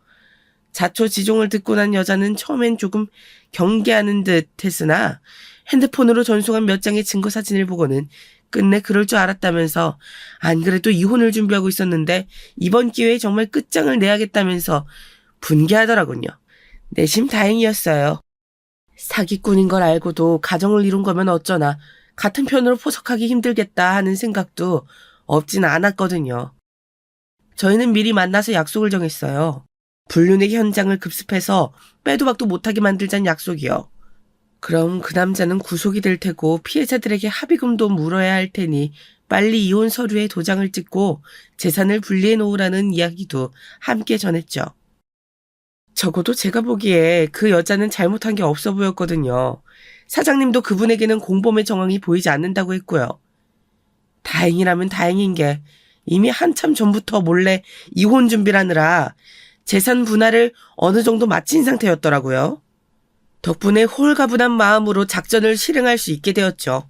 자초지종을 듣고 난 여자는 처음엔 조금 경계하는 듯 했으나 핸드폰으로 전송한 몇 장의 증거 사진을 보고는 끝내 그럴 줄 알았다면서 안 그래도 이혼을 준비하고 있었는데 이번 기회에 정말 끝장을 내야겠다면서 분개하더라군요. 내심 다행이었어요. 사기꾼인 걸 알고도 가정을 이룬 거면 어쩌나 같은 편으로 포석하기 힘들겠다 하는 생각도 없진 않았거든요. 저희는 미리 만나서 약속을 정했어요. 불륜의 현장을 급습해서 빼도 박도 못하게 만들자는 약속이요. 그럼 그 남자는 구속이 될 테고 피해자들에게 합의금도 물어야 할 테니 빨리 이혼 서류에 도장을 찍고 재산을 분리해 놓으라는 이야기도 함께 전했죠. 적어도 제가 보기에 그 여자는 잘못한 게 없어 보였거든요. 사장님도 그분에게는 공범의 정황이 보이지 않는다고 했고요. 다행이라면 다행인 게 이미 한참 전부터 몰래 이혼 준비를 하느라 재산 분할을 어느 정도 마친 상태였더라고요. 덕분에 홀가분한 마음으로 작전을 실행할 수 있게 되었죠.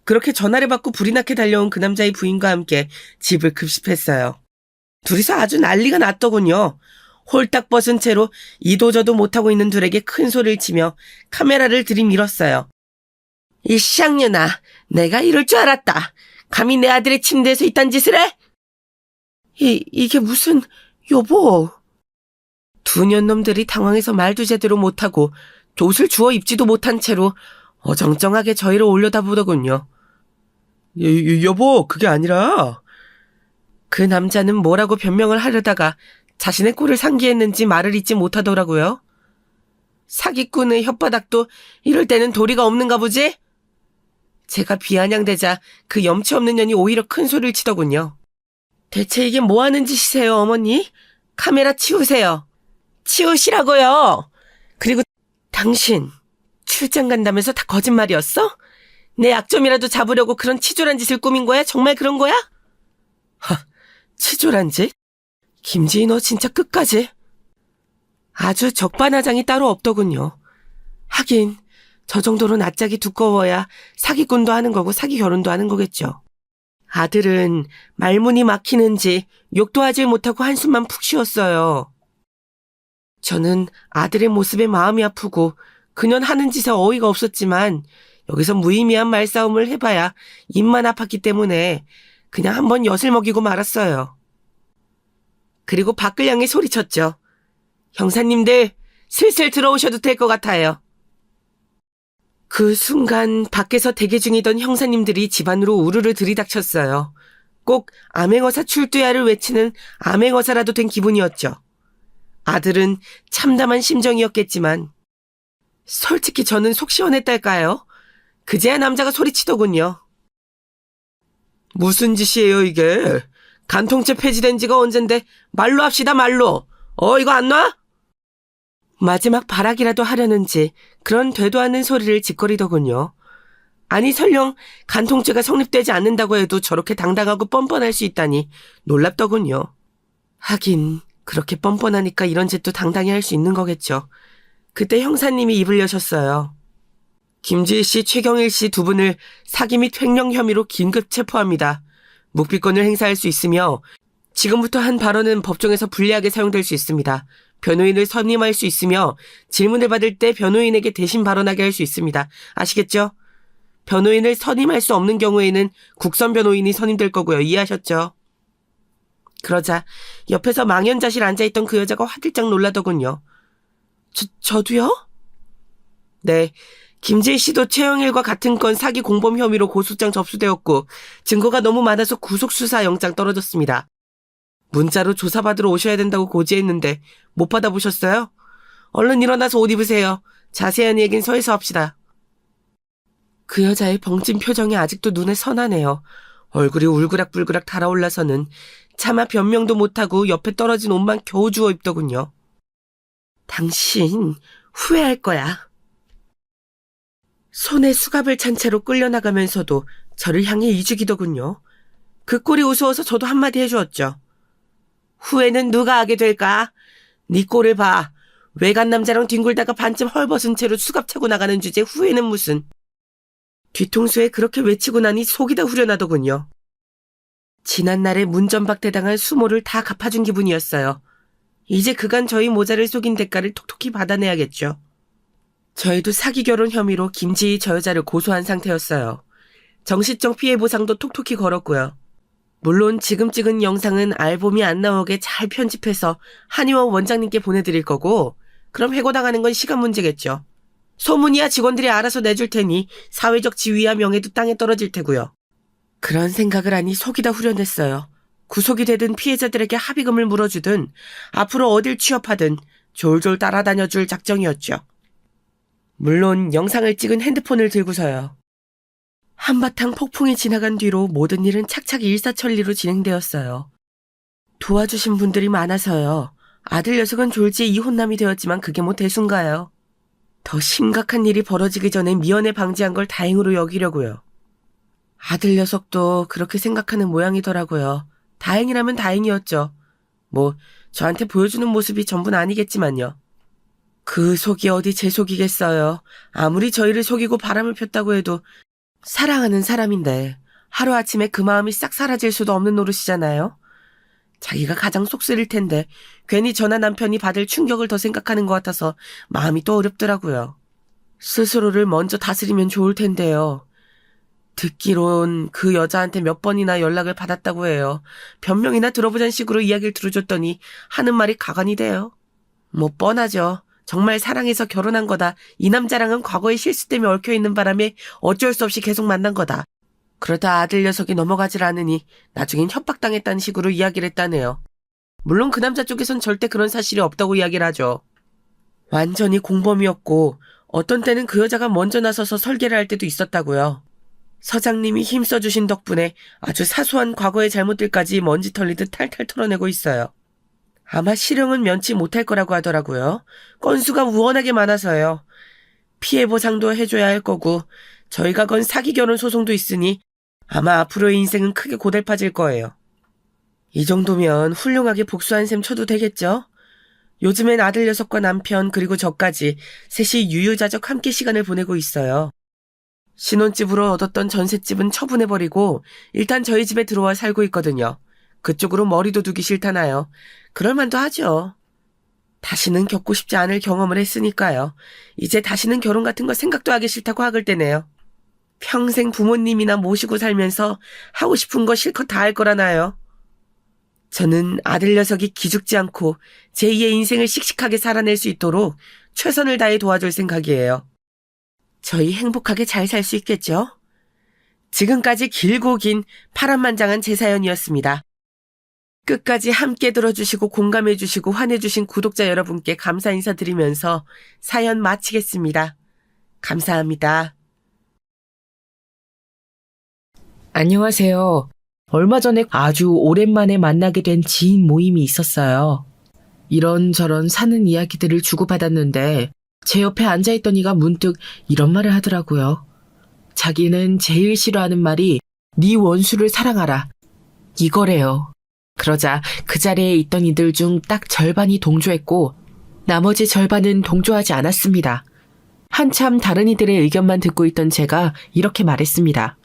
그렇게 전화를 받고 불이 나게 달려온 그 남자의 부인과 함께 집을 급습했어요. 둘이서 아주 난리가 났더군요. 홀딱 벗은 채로 이도저도 못하고 있는 둘에게 큰 소리를 치며 카메라를 들이밀었어요. 이 쌍년아, 내가 이럴 줄 알았다. 감히 내 아들의 침대에서 이딴 짓을 해? 이게 무슨... 여보... 두 년놈들이 당황해서 말도 제대로 못하고 옷을 주워 입지도 못한 채로 어정쩡하게 저희를 올려다보더군요. 여보, 그게 아니라... 그 남자는 뭐라고 변명을 하려다가 자신의 꼴을 상기했는지 말을 잇지 못하더라고요. 사기꾼의 혓바닥도 이럴 때는 도리가 없는가 보지? 제가 비아냥대자 그 염치 없는 년이 오히려 큰 소리를 치더군요. 대체 이게 뭐 하는 짓이세요, 어머니? 카메라 치우세요. 치우시라고요. 그리고 당신 출장 간다면서 다 거짓말이었어? 내 약점이라도 잡으려고 그런 치졸한 짓을 꾸민 거야? 정말 그런 거야? 치졸한 짓? 김지희 너 진짜 끝까지? 아주 적반하장이 따로 없더군요. 하긴 저 정도로 낯짝이 두꺼워야 사기꾼도 하는 거고 사기 결혼도 하는 거겠죠. 아들은 말문이 막히는지 욕도 하질 못하고 한숨만 푹 쉬었어요. 저는 아들의 모습에 마음이 아프고 그년 하는 짓에 어이가 없었지만 여기서 무의미한 말싸움을 해봐야 입만 아팠기 때문에 그냥 한번 엿을 먹이고 말았어요. 그리고 밖을 향해 소리쳤죠. 형사님들 슬슬 들어오셔도 될 것 같아요. 그 순간 밖에서 대기 중이던 형사님들이 집 안으로 우르르 들이닥쳤어요. 꼭 암행어사 출두야를 외치는 암행어사라도 된 기분이었죠. 아들은 참담한 심정이었겠지만 솔직히 저는 속 시원했달까요? 그제야 남자가 소리치더군요. 무슨 짓이에요 이게? 간통죄 폐지된 지가 언젠데 말로 합시다 말로. 이거 안 놔? 마지막 발악이라도 하려는지 그런 되도 않는 소리를 짓거리더군요. 아니 설령 간통죄가 성립되지 않는다고 해도 저렇게 당당하고 뻔뻔할 수 있다니 놀랍더군요. 하긴 그렇게 뻔뻔하니까 이런 짓도 당당히 할 수 있는 거겠죠. 그때 형사님이 입을 여셨어요. 김지희 씨, 최경일 씨 두 분을 사기 및 횡령 혐의로 긴급 체포합니다. 묵비권을 행사할 수 있으며 지금부터 한 발언은 법정에서 불리하게 사용될 수 있습니다. 변호인을 선임할 수 있으며 질문을 받을 때 변호인에게 대신 발언하게 할 수 있습니다. 아시겠죠? 변호인을 선임할 수 없는 경우에는 국선 변호인이 선임될 거고요. 이해하셨죠? 그러자 옆에서 망연자실 앉아있던 그 여자가 화들짝 놀라더군요. 저도요? 네. 김지희 씨도 최영일과 같은 건 사기 공범 혐의로 고소장 접수되었고 증거가 너무 많아서 구속수사 영장 떨어졌습니다. 문자로 조사받으러 오셔야 된다고 고지했는데 못 받아보셨어요? 얼른 일어나서 옷 입으세요. 자세한 얘긴 서에서 합시다. 그 여자의 벙찐 표정이 아직도 눈에 선하네요. 얼굴이 울그락불그락 달아올라서는 차마 변명도 못하고 옆에 떨어진 옷만 겨우 주워 입더군요. 당신 후회할 거야. 손에 수갑을 찬 채로 끌려나가면서도 저를 향해 이죽이더군요. 그 꼴이 우스워서 저도 한마디 해주었죠. 후회는 누가 하게 될까? 네 꼴을 봐. 외간 남자랑 뒹굴다가 반쯤 헐벗은 채로 수갑 차고 나가는 주제 후회는 무슨. 뒤통수에 그렇게 외치고 나니 속이 다 후련하더군요. 지난날에 문전박대당한 수모를 다 갚아준 기분이었어요. 이제 그간 저희 모자를 속인 대가를 톡톡히 받아내야겠죠. 저희도 사기 결혼 혐의로 김지희 저 여자를 고소한 상태였어요. 정신적 피해 보상도 톡톡히 걸었고요. 물론 지금 찍은 영상은 앨범이 안 나오게 잘 편집해서 한의원 원장님께 보내드릴 거고 그럼 해고당하는 건 시간 문제겠죠. 소문이야 직원들이 알아서 내줄 테니 사회적 지위와 명예도 땅에 떨어질 테고요. 그런 생각을 하니 속이 다 후련했어요. 구속이 되든 피해자들에게 합의금을 물어주든 앞으로 어딜 취업하든 졸졸 따라다녀줄 작정이었죠. 물론 영상을 찍은 핸드폰을 들고서요. 한바탕 폭풍이 지나간 뒤로 모든 일은 착착 일사천리로 진행되었어요. 도와주신 분들이 많아서요. 아들 녀석은 졸지에 이혼남이 되었지만 그게 뭐 대수인가요? 더 심각한 일이 벌어지기 전에 미연에 방지한 걸 다행으로 여기려고요. 아들 녀석도 그렇게 생각하는 모양이더라고요. 다행이라면 다행이었죠. 뭐 저한테 보여주는 모습이 전부는 아니겠지만요. 그 속이 어디 제 속이겠어요. 아무리 저희를 속이고 바람을 폈다고 해도 사랑하는 사람인데 하루아침에 그 마음이 싹 사라질 수도 없는 노릇이잖아요. 자기가 가장 속 쓰릴 텐데 괜히 저나 남편이 받을 충격을 더 생각하는 것 같아서 마음이 또 어렵더라고요. 스스로를 먼저 다스리면 좋을 텐데요. 듣기론 그 여자한테 몇 번이나 연락을 받았다고 해요. 변명이나 들어보자는 식으로 이야기를 들어줬더니 하는 말이 가관이 돼요. 뭐 뻔하죠. 정말 사랑해서 결혼한 거다. 이 남자랑은 과거의 실수 때문에 얽혀있는 바람에 어쩔 수 없이 계속 만난 거다. 그러다 아들 녀석이 넘어가질 않으니 나중엔 협박당했다는 식으로 이야기를 했다네요. 물론 그 남자 쪽에선 절대 그런 사실이 없다고 이야기를 하죠. 완전히 공범이었고 어떤 때는 그 여자가 먼저 나서서 설계를 할 때도 있었다고요. 서장님이 힘써주신 덕분에 아주 사소한 과거의 잘못들까지 먼지 털리듯 탈탈 털어내고 있어요. 아마 실형은 면치 못할 거라고 하더라고요. 건수가 우원하게 많아서요. 피해 보상도 해줘야 할 거고 저희가 건 사기 결혼 소송도 있으니 아마 앞으로의 인생은 크게 고달파질 거예요. 이 정도면 훌륭하게 복수한 셈 쳐도 되겠죠? 요즘엔 아들 녀석과 남편 그리고 저까지 셋이 유유자적 함께 시간을 보내고 있어요. 신혼집으로 얻었던 전셋집은 처분해버리고 일단 저희 집에 들어와 살고 있거든요. 그쪽으로 머리도 두기 싫다나요. 그럴만도 하죠. 다시는 겪고 싶지 않을 경험을 했으니까요. 이제 다시는 결혼 같은 거 생각도 하기 싫다고 학을 때네요. 평생 부모님이나 모시고 살면서 하고 싶은 거 실컷 다 할 거라나요. 저는 아들 녀석이 기죽지 않고 제2의 인생을 씩씩하게 살아낼 수 있도록 최선을 다해 도와줄 생각이에요. 저희 행복하게 잘 살 수 있겠죠? 지금까지 길고 긴 파란만장한 제 사연이었습니다. 끝까지 함께 들어주시고 공감해주시고 환해주신 구독자 여러분께 감사 인사드리면서 사연 마치겠습니다. 감사합니다. 안녕하세요. 얼마 전에 아주 오랜만에 만나게 된 지인 모임이 있었어요. 이런저런 사는 이야기들을 주고받았는데 제 옆에 앉아있던 이가 문득 이런 말을 하더라고요. 자기는 제일 싫어하는 말이 네 원수를 사랑하라. 이거래요. 그러자 그 자리에 있던 이들 중 딱 절반이 동조했고 나머지 절반은 동조하지 않았습니다. 한참 다른 이들의 의견만 듣고 있던 제가 이렇게 말했습니다.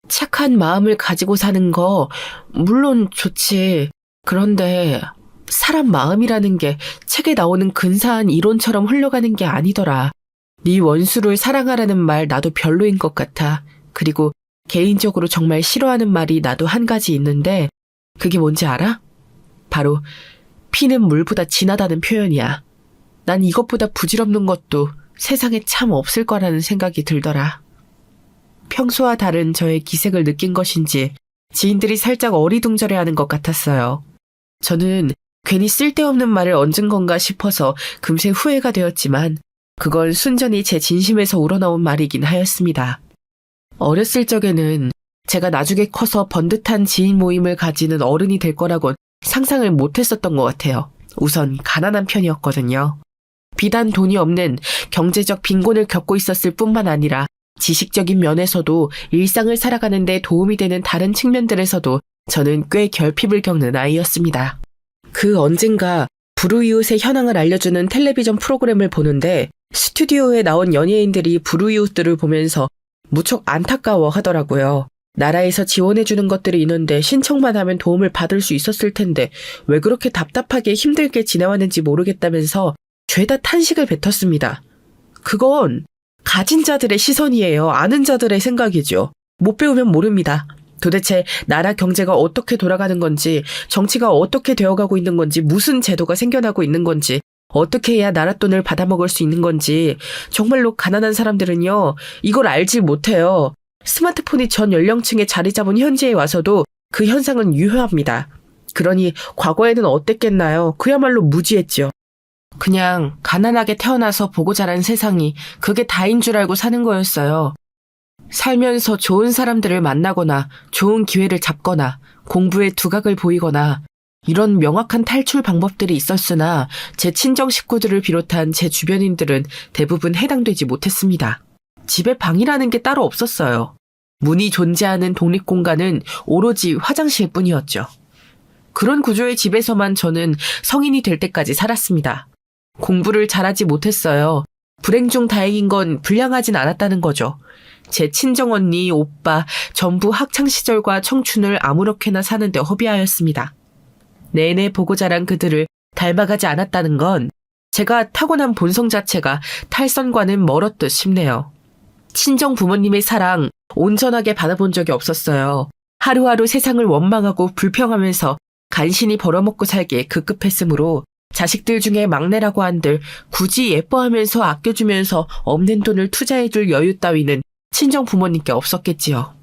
착한 마음을 가지고 사는 거 물론 좋지. 그런데 사람 마음이라는 게 책에 나오는 근사한 이론처럼 흘러가는 게 아니더라. 네 원수를 사랑하라는 말 나도 별로인 것 같아. 그리고 개인적으로 정말 싫어하는 말이 나도 한 가지 있는데 그게 뭔지 알아? 바로 피는 물보다 진하다는 표현이야. 난 이것보다 부질없는 것도 세상에 참 없을 거라는 생각이 들더라. 평소와 다른 저의 기색을 느낀 것인지 지인들이 살짝 어리둥절해하는 것 같았어요. 저는 괜히 쓸데없는 말을 얹은 건가 싶어서 금세 후회가 되었지만 그건 순전히 제 진심에서 우러나온 말이긴 하였습니다. 어렸을 적에는 제가 나중에 커서 번듯한 지인 모임을 가지는 어른이 될 거라곤 상상을 못했었던 것 같아요. 우선 가난한 편이었거든요. 비단 돈이 없는 경제적 빈곤을 겪고 있었을 뿐만 아니라 지식적인 면에서도 일상을 살아가는 데 도움이 되는 다른 측면들에서도 저는 꽤 결핍을 겪는 아이였습니다. 그 언젠가 불우이웃의 현황을 알려주는 텔레비전 프로그램을 보는데 스튜디오에 나온 연예인들이 불우이웃들을 보면서 무척 안타까워 하더라고요. 나라에서 지원해주는 것들이 있는데 신청만 하면 도움을 받을 수 있었을 텐데 왜 그렇게 답답하게 힘들게 지내왔는지 모르겠다면서 죄다 탄식을 뱉었습니다. 그건 가진 자들의 시선이에요. 아는 자들의 생각이죠. 못 배우면 모릅니다. 도대체 나라 경제가 어떻게 돌아가는 건지, 정치가 어떻게 되어가고 있는 건지, 무슨 제도가 생겨나고 있는 건지, 어떻게 해야 나라 돈을 받아먹을 수 있는 건지 정말로 가난한 사람들은요. 이걸 알지 못해요. 스마트폰이 전 연령층에 자리 잡은 현재에 와서도 그 현상은 유효합니다. 그러니 과거에는 어땠겠나요? 그야말로 무지했죠. 그냥 가난하게 태어나서 보고 자란 세상이 그게 다인 줄 알고 사는 거였어요. 살면서 좋은 사람들을 만나거나 좋은 기회를 잡거나 공부에 두각을 보이거나 이런 명확한 탈출 방법들이 있었으나 제 친정 식구들을 비롯한 제 주변인들은 대부분 해당되지 못했습니다. 집에 방이라는 게 따로 없었어요. 문이 존재하는 독립공간은 오로지 화장실 뿐이었죠. 그런 구조의 집에서만 저는 성인이 될 때까지 살았습니다. 공부를 잘하지 못했어요. 불행 중 다행인 건 불량하진 않았다는 거죠. 제 친정언니, 오빠 전부 학창시절과 청춘을 아무렇게나 사는데 허비하였습니다. 내내 보고 자란 그들을 닮아가지 않았다는 건 제가 타고난 본성 자체가 탈선과는 멀었듯 싶네요. 친정 부모님의 사랑 온전하게 받아본 적이 없었어요. 하루하루 세상을 원망하고 불평하면서 간신히 벌어먹고 살기에 급급했으므로 자식들 중에 막내라고 한들 굳이 예뻐하면서 아껴주면서 없는 돈을 투자해줄 여유 따위는 친정 부모님께 없었겠지요.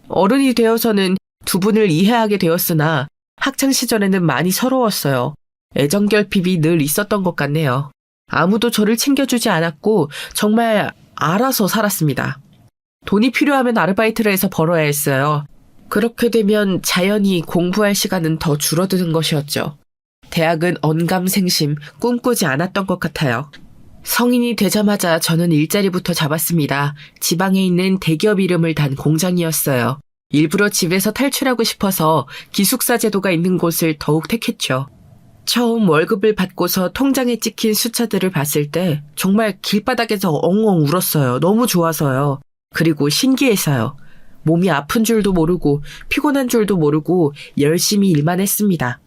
어른이 되어서는 두 분을 이해하게 되었으나 학창시절에는 많이 서러웠어요. 애정결핍이 늘 있었던 것 같네요. 아무도 저를 챙겨주지 않았고 정말 알아서 살았습니다. 돈이 필요하면 아르바이트를 해서 벌어야 했어요. 그렇게 되면 자연히 공부할 시간은 더 줄어드는 것이었죠. 대학은 언감생심 꿈꾸지 않았던 것 같아요. 성인이 되자마자 저는 일자리부터 잡았습니다. 지방에 있는 대기업 이름을 단 공장이었어요. 일부러 집에서 탈출하고 싶어서 기숙사 제도가 있는 곳을 더욱 택했죠. 처음 월급을 받고서 통장에 찍힌 숫자들을 봤을 때 정말 길바닥에서 엉엉 울었어요. 너무 좋아서요. 그리고 신기해서요. 몸이 아픈 줄도 모르고 피곤한 줄도 모르고 열심히 일만 했습니다.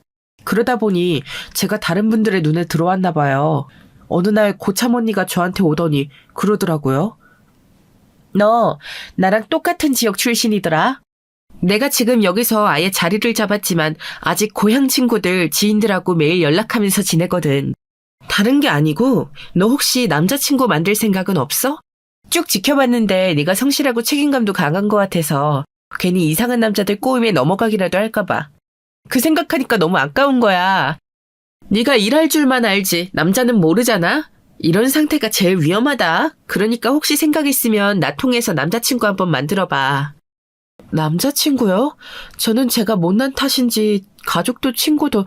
그러다 보니 제가 다른 분들의 눈에 들어왔나 봐요. 어느 날 고참 언니가 저한테 오더니 그러더라고요. 너 나랑 똑같은 지역 출신이더라. 내가 지금 여기서 아예 자리를 잡았지만 아직 고향 친구들, 지인들하고 매일 연락하면서 지내거든. 다른 게 아니고 너 혹시 남자친구 만들 생각은 없어? 쭉 지켜봤는데 네가 성실하고 책임감도 강한 것 같아서 괜히 이상한 남자들 꼬임에 넘어가기라도 할까 봐. 그 생각하니까 너무 아까운 거야. 네가 일할 줄만 알지 남자는 모르잖아? 이런 상태가 제일 위험하다. 그러니까 혹시 생각 있으면 나 통해서 남자친구 한번 만들어봐. 남자친구요? 저는 제가 못난 탓인지 가족도 친구도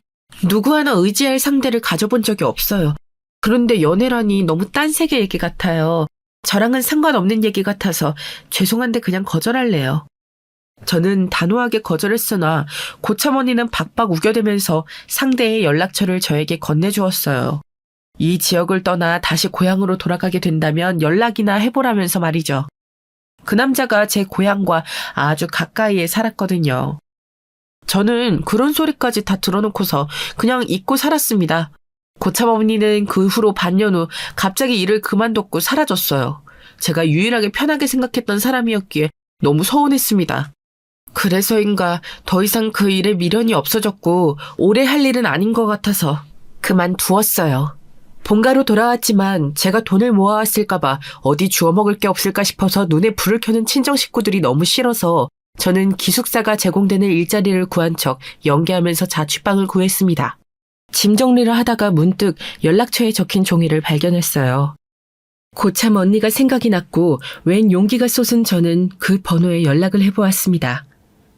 누구 하나 의지할 상대를 가져본 적이 없어요. 그런데 연애라니 너무 딴 세계 얘기 같아요. 저랑은 상관없는 얘기 같아서 죄송한데 그냥 거절할래요. 저는 단호하게 거절했으나 고참언니는 박박 우겨대면서 상대의 연락처를 저에게 건네주었어요. 이 지역을 떠나 다시 고향으로 돌아가게 된다면 연락이나 해보라면서 말이죠. 그 남자가 제 고향과 아주 가까이에 살았거든요. 저는 그런 소리까지 다 들어놓고서 그냥 잊고 살았습니다. 고참 어머니는 그 후로 반년 후 갑자기 일을 그만뒀고 사라졌어요. 제가 유일하게 편하게 생각했던 사람이었기에 너무 서운했습니다. 그래서인가 더 이상 그 일에 미련이 없어졌고 오래 할 일은 아닌 것 같아서 그만두었어요. 본가로 돌아왔지만 제가 돈을 모아왔을까봐 어디 주워 먹을 게 없을까 싶어서 눈에 불을 켜는 친정 식구들이 너무 싫어서 저는 기숙사가 제공되는 일자리를 구한 척 연기하면서 자취방을 구했습니다. 짐 정리를 하다가 문득 연락처에 적힌 종이를 발견했어요. 고참 언니가 생각이 났고 웬 용기가 솟은 저는 그 번호에 연락을 해보았습니다.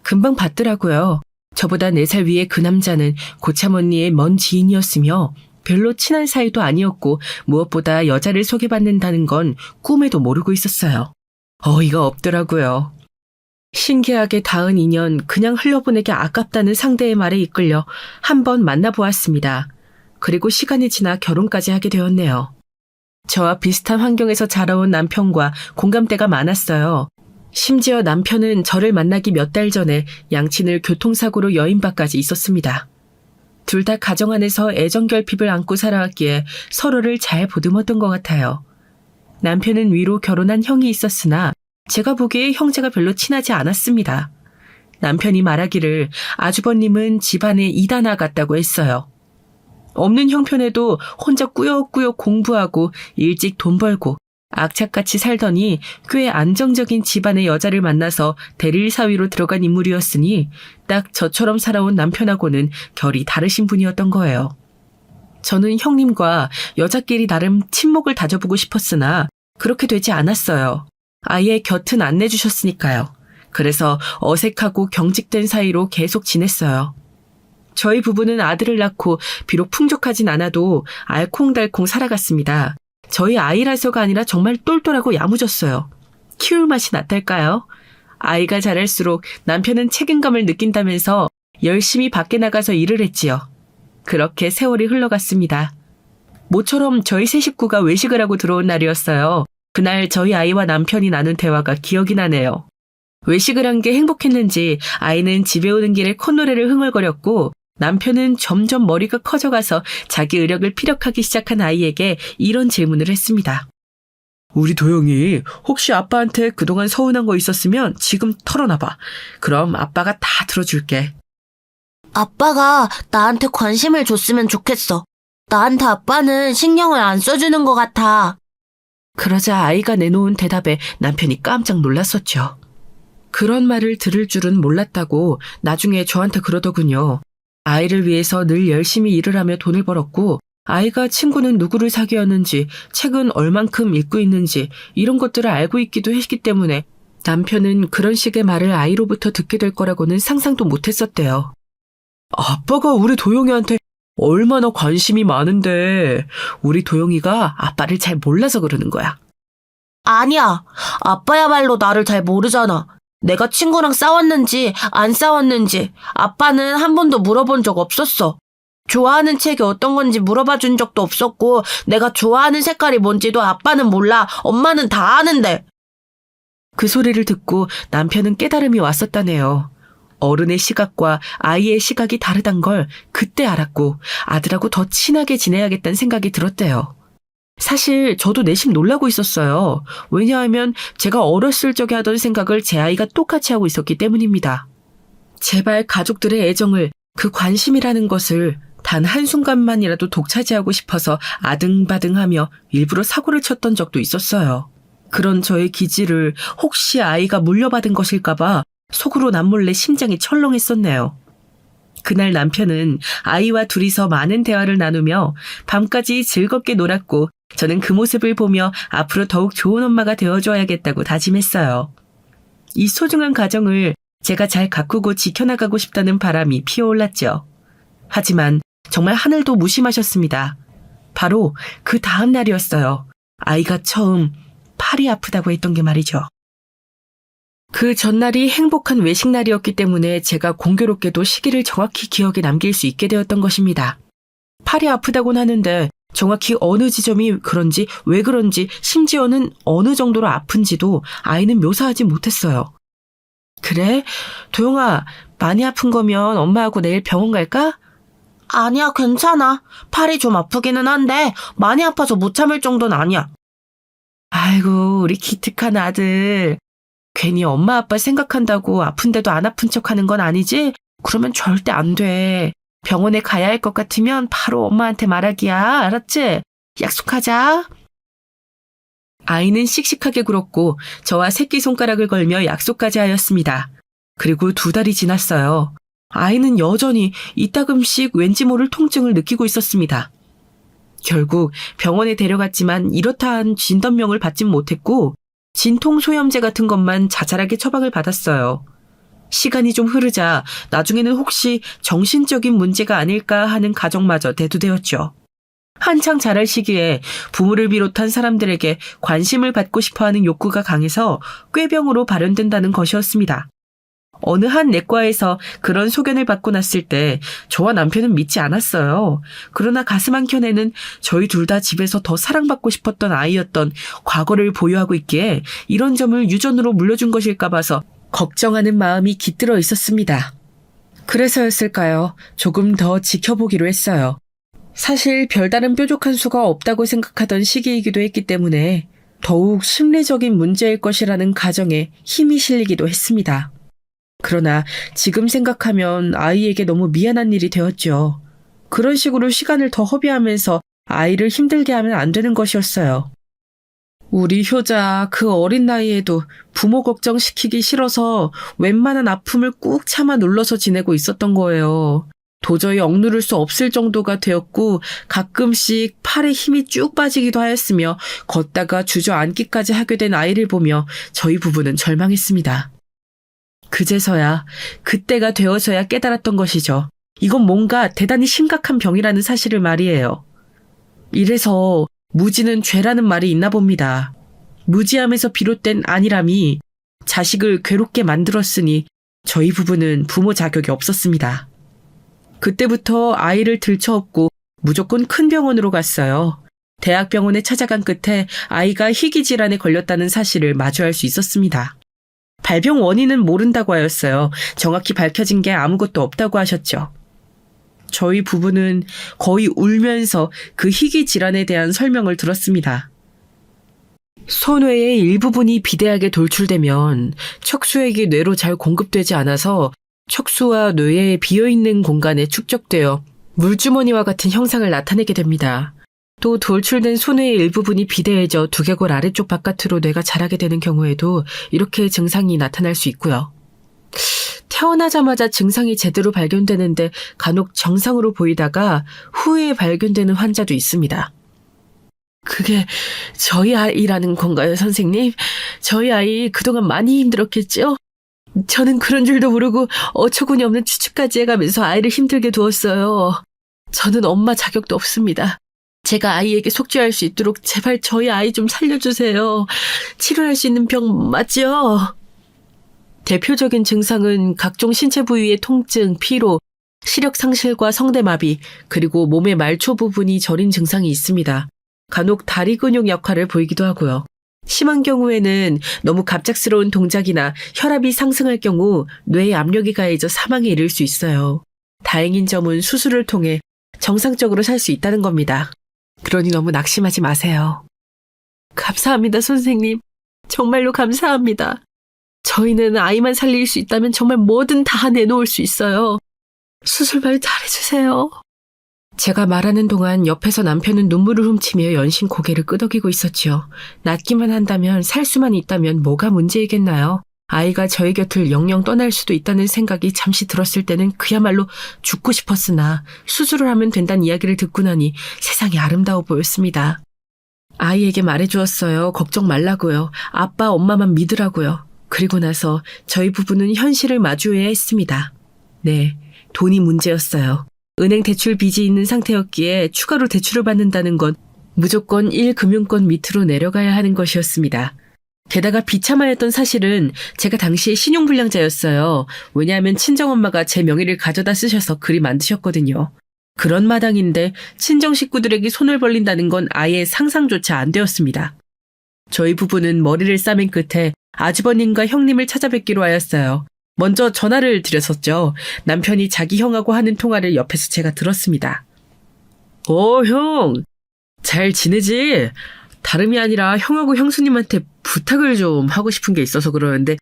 금방 받더라고요. 저보다 4살 위의 그 남자는 고참 언니의 먼 지인이었으며 별로 친한 사이도 아니었고 무엇보다 여자를 소개받는다는 건 꿈에도 모르고 있었어요. 어이가 없더라고요. 신기하게 닿은 인연 그냥 흘려보내기 아깝다는 상대의 말에 이끌려 한번 만나보았습니다. 그리고 시간이 지나 결혼까지 하게 되었네요. 저와 비슷한 환경에서 자라온 남편과 공감대가 많았어요. 심지어 남편은 저를 만나기 몇 달 전에 양친을 교통사고로 여인바까지 있었습니다. 둘 다 가정 안에서 애정결핍을 안고 살아왔기에 서로를 잘 보듬었던 것 같아요. 남편은 위로 결혼한 형이 있었으나 제가 보기에 형제가 별로 친하지 않았습니다. 남편이 말하기를 아주버님은 집안의 이단아 같다고 했어요. 없는 형편에도 혼자 꾸역꾸역 공부하고 일찍 돈 벌고 악착같이 살더니 꽤 안정적인 집안의 여자를 만나서 대릴 사위로 들어간 인물이었으니 딱 저처럼 살아온 남편하고는 결이 다르신 분이었던 거예요. 저는 형님과 여자끼리 나름 친목을 다져보고 싶었으나 그렇게 되지 않았어요. 아예 곁은 안 내주셨으니까요. 그래서 어색하고 경직된 사이로 계속 지냈어요. 저희 부부는 아들을 낳고 비록 풍족하진 않아도 알콩달콩 살아갔습니다. 저희 아이라서가 아니라 정말 똘똘하고 야무졌어요. 키울 맛이 낫달까요? 아이가 자랄수록 남편은 책임감을 느낀다면서 열심히 밖에 나가서 일을 했지요. 그렇게 세월이 흘러갔습니다. 모처럼 저희 세 식구가 외식을 하고 들어온 날이었어요. 그날 저희 아이와 남편이 나눈 대화가 기억이 나네요. 외식을 한 게 행복했는지 아이는 집에 오는 길에 콧노래를 흥얼거렸고 남편은 점점 머리가 커져가서 자기 의력을 피력하기 시작한 아이에게 이런 질문을 했습니다. 우리 도영이 혹시 아빠한테 그동안 서운한 거 있었으면 지금 털어놔봐. 그럼 아빠가 다 들어줄게. 아빠가 나한테 관심을 줬으면 좋겠어. 나한테 아빠는 신경을 안 써주는 것 같아. 그러자 아이가 내놓은 대답에 남편이 깜짝 놀랐었죠. 그런 말을 들을 줄은 몰랐다고 나중에 저한테 그러더군요. 아이를 위해서 늘 열심히 일을 하며 돈을 벌었고 아이가 친구는 누구를 사귀었는지 책은 얼만큼 읽고 있는지 이런 것들을 알고 있기도 했기 때문에 남편은 그런 식의 말을 아이로부터 듣게 될 거라고는 상상도 못했었대요. 아빠가 우리 도영이한테 얼마나 관심이 많은데 우리 도영이가 아빠를 잘 몰라서 그러는 거야. 아니야. 아빠야말로 나를 잘 모르잖아. 내가 친구랑 싸웠는지 안 싸웠는지 아빠는 한 번도 물어본 적 없었어. 좋아하는 책이 어떤 건지 물어봐 준 적도 없었고, 내가 좋아하는 색깔이 뭔지도 아빠는 몰라. 엄마는 다 아는데. 그 소리를 듣고 남편은 깨달음이 왔었다네요. 어른의 시각과 아이의 시각이 다르단 걸 그때 알았고 아들하고 더 친하게 지내야겠다는 생각이 들었대요. 사실 저도 내심 놀라고 있었어요. 왜냐하면 제가 어렸을 적에 하던 생각을 제 아이가 똑같이 하고 있었기 때문입니다. 제발 가족들의 애정을, 그 관심이라는 것을 단 한순간만이라도 독차지하고 싶어서 아등바등하며 일부러 사고를 쳤던 적도 있었어요. 그런 저의 기질을 혹시 아이가 물려받은 것일까봐 속으로 남몰래 심장이 철렁했었네요. 그날 남편은 아이와 둘이서 많은 대화를 나누며 밤까지 즐겁게 놀았고 저는 그 모습을 보며 앞으로 더욱 좋은 엄마가 되어줘야겠다고 다짐했어요. 이 소중한 가정을 제가 잘 가꾸고 지켜나가고 싶다는 바람이 피어올랐죠. 하지만 정말 하늘도 무심하셨습니다. 바로 그 다음 날이었어요. 아이가 처음 팔이 아프다고 했던 게 말이죠. 그 전날이 행복한 외식 날이었기 때문에 제가 공교롭게도 시기를 정확히 기억에 남길 수 있게 되었던 것입니다. 팔이 아프다고는 하는데 정확히 어느 지점이 그런지 왜 그런지 심지어는 어느 정도로 아픈지도 아이는 묘사하지 못했어요. 그래? 도영아, 많이 아픈 거면 엄마하고 내일 병원 갈까? 아니야, 괜찮아. 팔이 좀 아프기는 한데 많이 아파서 못 참을 정도는 아니야. 아이고, 우리 기특한 아들. 괜히 엄마 아빠 생각한다고 아픈데도 안 아픈 척하는 건 아니지? 그러면 절대 안 돼. 병원에 가야 할 것 같으면 바로 엄마한테 말하기야. 알았지? 약속하자. 아이는 씩씩하게 굴었고 저와 새끼손가락을 걸며 약속까지 하였습니다. 그리고 2달이 지났어요. 아이는 여전히 이따금씩 왠지 모를 통증을 느끼고 있었습니다. 결국 병원에 데려갔지만 이렇다 한 진단명을 받진 못했고 진통소염제 같은 것만 자잘하게 처방을 받았어요. 시간이 좀 흐르자 나중에는 혹시 정신적인 문제가 아닐까 하는 가정마저 대두되었죠. 한창 자랄 시기에 부모를 비롯한 사람들에게 관심을 받고 싶어하는 욕구가 강해서 꾀병으로 발현된다는 것이었습니다. 어느 한 내과에서 그런 소견을 받고 났을 때 저와 남편은 믿지 않았어요. 그러나 가슴 한켠에는 저희 둘 다 집에서 더 사랑받고 싶었던 아이였던 과거를 보유하고 있기에 이런 점을 유전으로 물려준 것일까 봐서 걱정하는 마음이 깃들어 있었습니다. 그래서였을까요? 조금 더 지켜보기로 했어요. 사실 별다른 뾰족한 수가 없다고 생각하던 시기이기도 했기 때문에 더욱 심리적인 문제일 것이라는 가정에 힘이 실리기도 했습니다. 그러나 지금 생각하면 아이에게 너무 미안한 일이 되었죠. 그런 식으로 시간을 더 허비하면서 아이를 힘들게 하면 안 되는 것이었어요. 우리 효자 그 어린 나이에도 부모 걱정시키기 싫어서 웬만한 아픔을 꾹 참아 눌러서 지내고 있었던 거예요. 도저히 억누를 수 없을 정도가 되었고 가끔씩 팔에 힘이 쭉 빠지기도 하였으며 걷다가 주저앉기까지 하게 된 아이를 보며 저희 부부는 절망했습니다. 그제서야, 그때가 되어서야 깨달았던 것이죠. 이건 뭔가 대단히 심각한 병이라는 사실을 말이에요. 이래서 무지는 죄라는 말이 있나 봅니다. 무지함에서 비롯된 안일함이 자식을 괴롭게 만들었으니 저희 부부는 부모 자격이 없었습니다. 그때부터 아이를 들쳐업고 무조건 큰 병원으로 갔어요. 대학병원에 찾아간 끝에 아이가 희귀 질환에 걸렸다는 사실을 마주할 수 있었습니다. 발병 원인은 모른다고 하였어요. 정확히 밝혀진 게 아무것도 없다고 하셨죠. 저희 부부는 거의 울면서 그 희귀 질환에 대한 설명을 들었습니다. 손뇌의 일부분이 비대하게 돌출되면 척수액이 뇌로 잘 공급되지 않아서 척수와 뇌의 비어있는 공간에 축적되어 물주머니와 같은 형상을 나타내게 됩니다. 또 돌출된 손뇌의 일부분이 비대해져 두개골 아래쪽 바깥으로 뇌가 자라게 되는 경우에도 이렇게 증상이 나타날 수 있고요. 태어나자마자 증상이 제대로 발견되는데 간혹 정상으로 보이다가 후에 발견되는 환자도 있습니다. 그게 저희 아이라는 건가요, 선생님? 저희 아이 그동안 많이 힘들었겠죠? 저는 그런 줄도 모르고 어처구니 없는 추측까지 해가면서 아이를 힘들게 두었어요. 저는 엄마 자격도 없습니다. 제가 아이에게 속죄할 수 있도록 제발 저희 아이 좀 살려주세요. 치료할 수 있는 병 맞죠? 대표적인 증상은 각종 신체 부위의 통증, 피로, 시력 상실과 성대마비, 그리고 몸의 말초 부분이 저린 증상이 있습니다. 간혹 다리 근육 약화를 보이기도 하고요. 심한 경우에는 너무 갑작스러운 동작이나 혈압이 상승할 경우 뇌에 압력이 가해져 사망에 이를 수 있어요. 다행인 점은 수술을 통해 정상적으로 살 수 있다는 겁니다. 그러니 너무 낙심하지 마세요. 감사합니다, 선생님. 정말로 감사합니다. 저희는 아이만 살릴 수 있다면 정말 뭐든 다 내놓을 수 있어요. 수술만 잘해주세요. 제가 말하는 동안 옆에서 남편은 눈물을 훔치며 연신 고개를 끄덕이고 있었지요. 낫기만 한다면, 살 수만 있다면 뭐가 문제이겠나요? 아이가 저희 곁을 영영 떠날 수도 있다는 생각이 잠시 들었을 때는 그야말로 죽고 싶었으나 수술을 하면 된다는 이야기를 듣고 나니 세상이 아름다워 보였습니다. 아이에게 말해주었어요. 걱정 말라고요. 아빠, 엄마만 믿으라고요. 그리고 나서 저희 부부는 현실을 마주해야 했습니다. 네, 돈이 문제였어요. 은행 대출 빚이 있는 상태였기에 추가로 대출을 받는다는 건 무조건 1금융권 밑으로 내려가야 하는 것이었습니다. 게다가 비참하였던 사실은 제가 당시에 신용불량자였어요. 왜냐하면 친정엄마가 제 명의를 가져다 쓰셔서 그리 만드셨거든요. 그런 마당인데 친정 식구들에게 손을 벌린다는 건 아예 상상조차 안 되었습니다. 저희 부부는 머리를 싸맨 끝에 아주버님과 형님을 찾아뵙기로 하였어요. 먼저 전화를 드렸었죠. 남편이 자기 형하고 하는 통화를 옆에서 제가 들었습니다. 형, 잘 지내지? 다름이 아니라 형하고 형수님한테 부탁을 좀 하고 싶은 게 있어서 그러는데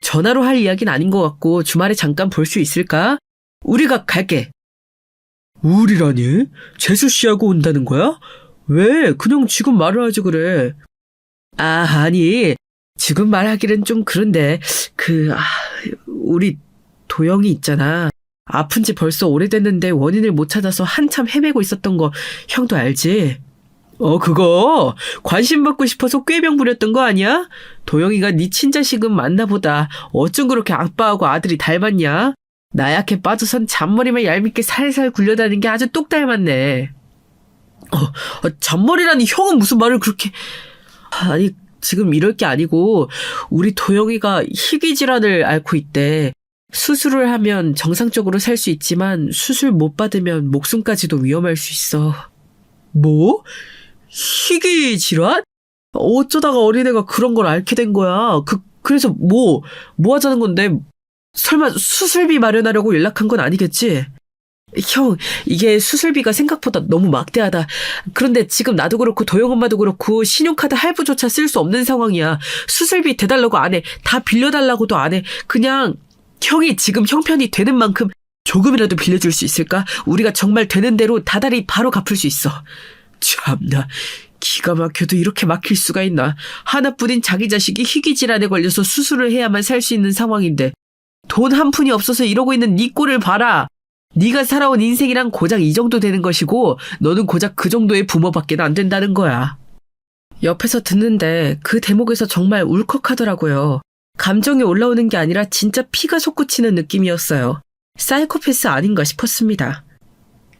전화로 할 이야기는 아닌 것 같고 주말에 잠깐 볼 수 있을까? 우리가 갈게. 우리라니? 재수 씨하고 온다는 거야? 왜? 그냥 지금 말을 하지 그래. 아니. 지금 말하기는 좀 그런데 우리 도영이 있잖아. 아픈 지 벌써 오래됐는데 원인을 못 찾아서 한참 헤매고 있었던 거 형도 알지? 그거 관심 받고 싶어서 꾀병 부렸던 거 아니야? 도영이가 네 친자식은 맞나 보다. 어쩜 그렇게 아빠하고 아들이 닮았냐? 나약해 빠져선 잔머리만 얄밉게 살살 굴려다니는 게 아주 똑 닮았네. 잔머리라니 형은 무슨 말을 그렇게... 아니 지금 이럴 게 아니고 우리 도영이가 희귀 질환을 앓고 있대. 수술을 하면 정상적으로 살 수 있지만 수술 못 받으면 목숨까지도 위험할 수 있어. 뭐? 희귀 질환? 어쩌다가 어린애가 그런 걸 앓게 된 거야. 그래서 뭐 하자는 건데? 설마 수술비 마련하려고 연락한 건 아니겠지? 형, 이게 수술비가 생각보다 너무 막대하다. 그런데 지금 나도 그렇고 도영 엄마도 그렇고 신용카드 할부조차 쓸 수 없는 상황이야. 수술비 대달라고 안 해. 다 빌려달라고도 안 해. 그냥 형이 지금 형편이 되는 만큼 조금이라도 빌려줄 수 있을까? 우리가 정말 되는 대로 다달이 바로 갚을 수 있어. 참나, 기가 막혀도 이렇게 막힐 수가 있나. 하나뿐인 자기 자식이 희귀 질환에 걸려서 수술을 해야만 살 수 있는 상황인데 돈 한 푼이 없어서 이러고 있는 네 꼴을 봐라. 네가 살아온 인생이랑 고작 이 정도 되는 것이고 너는 고작 그 정도의 부모밖에 안 된다는 거야. 옆에서 듣는데 그 대목에서 정말 울컥하더라고요. 감정이 올라오는 게 아니라 진짜 피가 솟구치는 느낌이었어요. 사이코패스 아닌가 싶었습니다.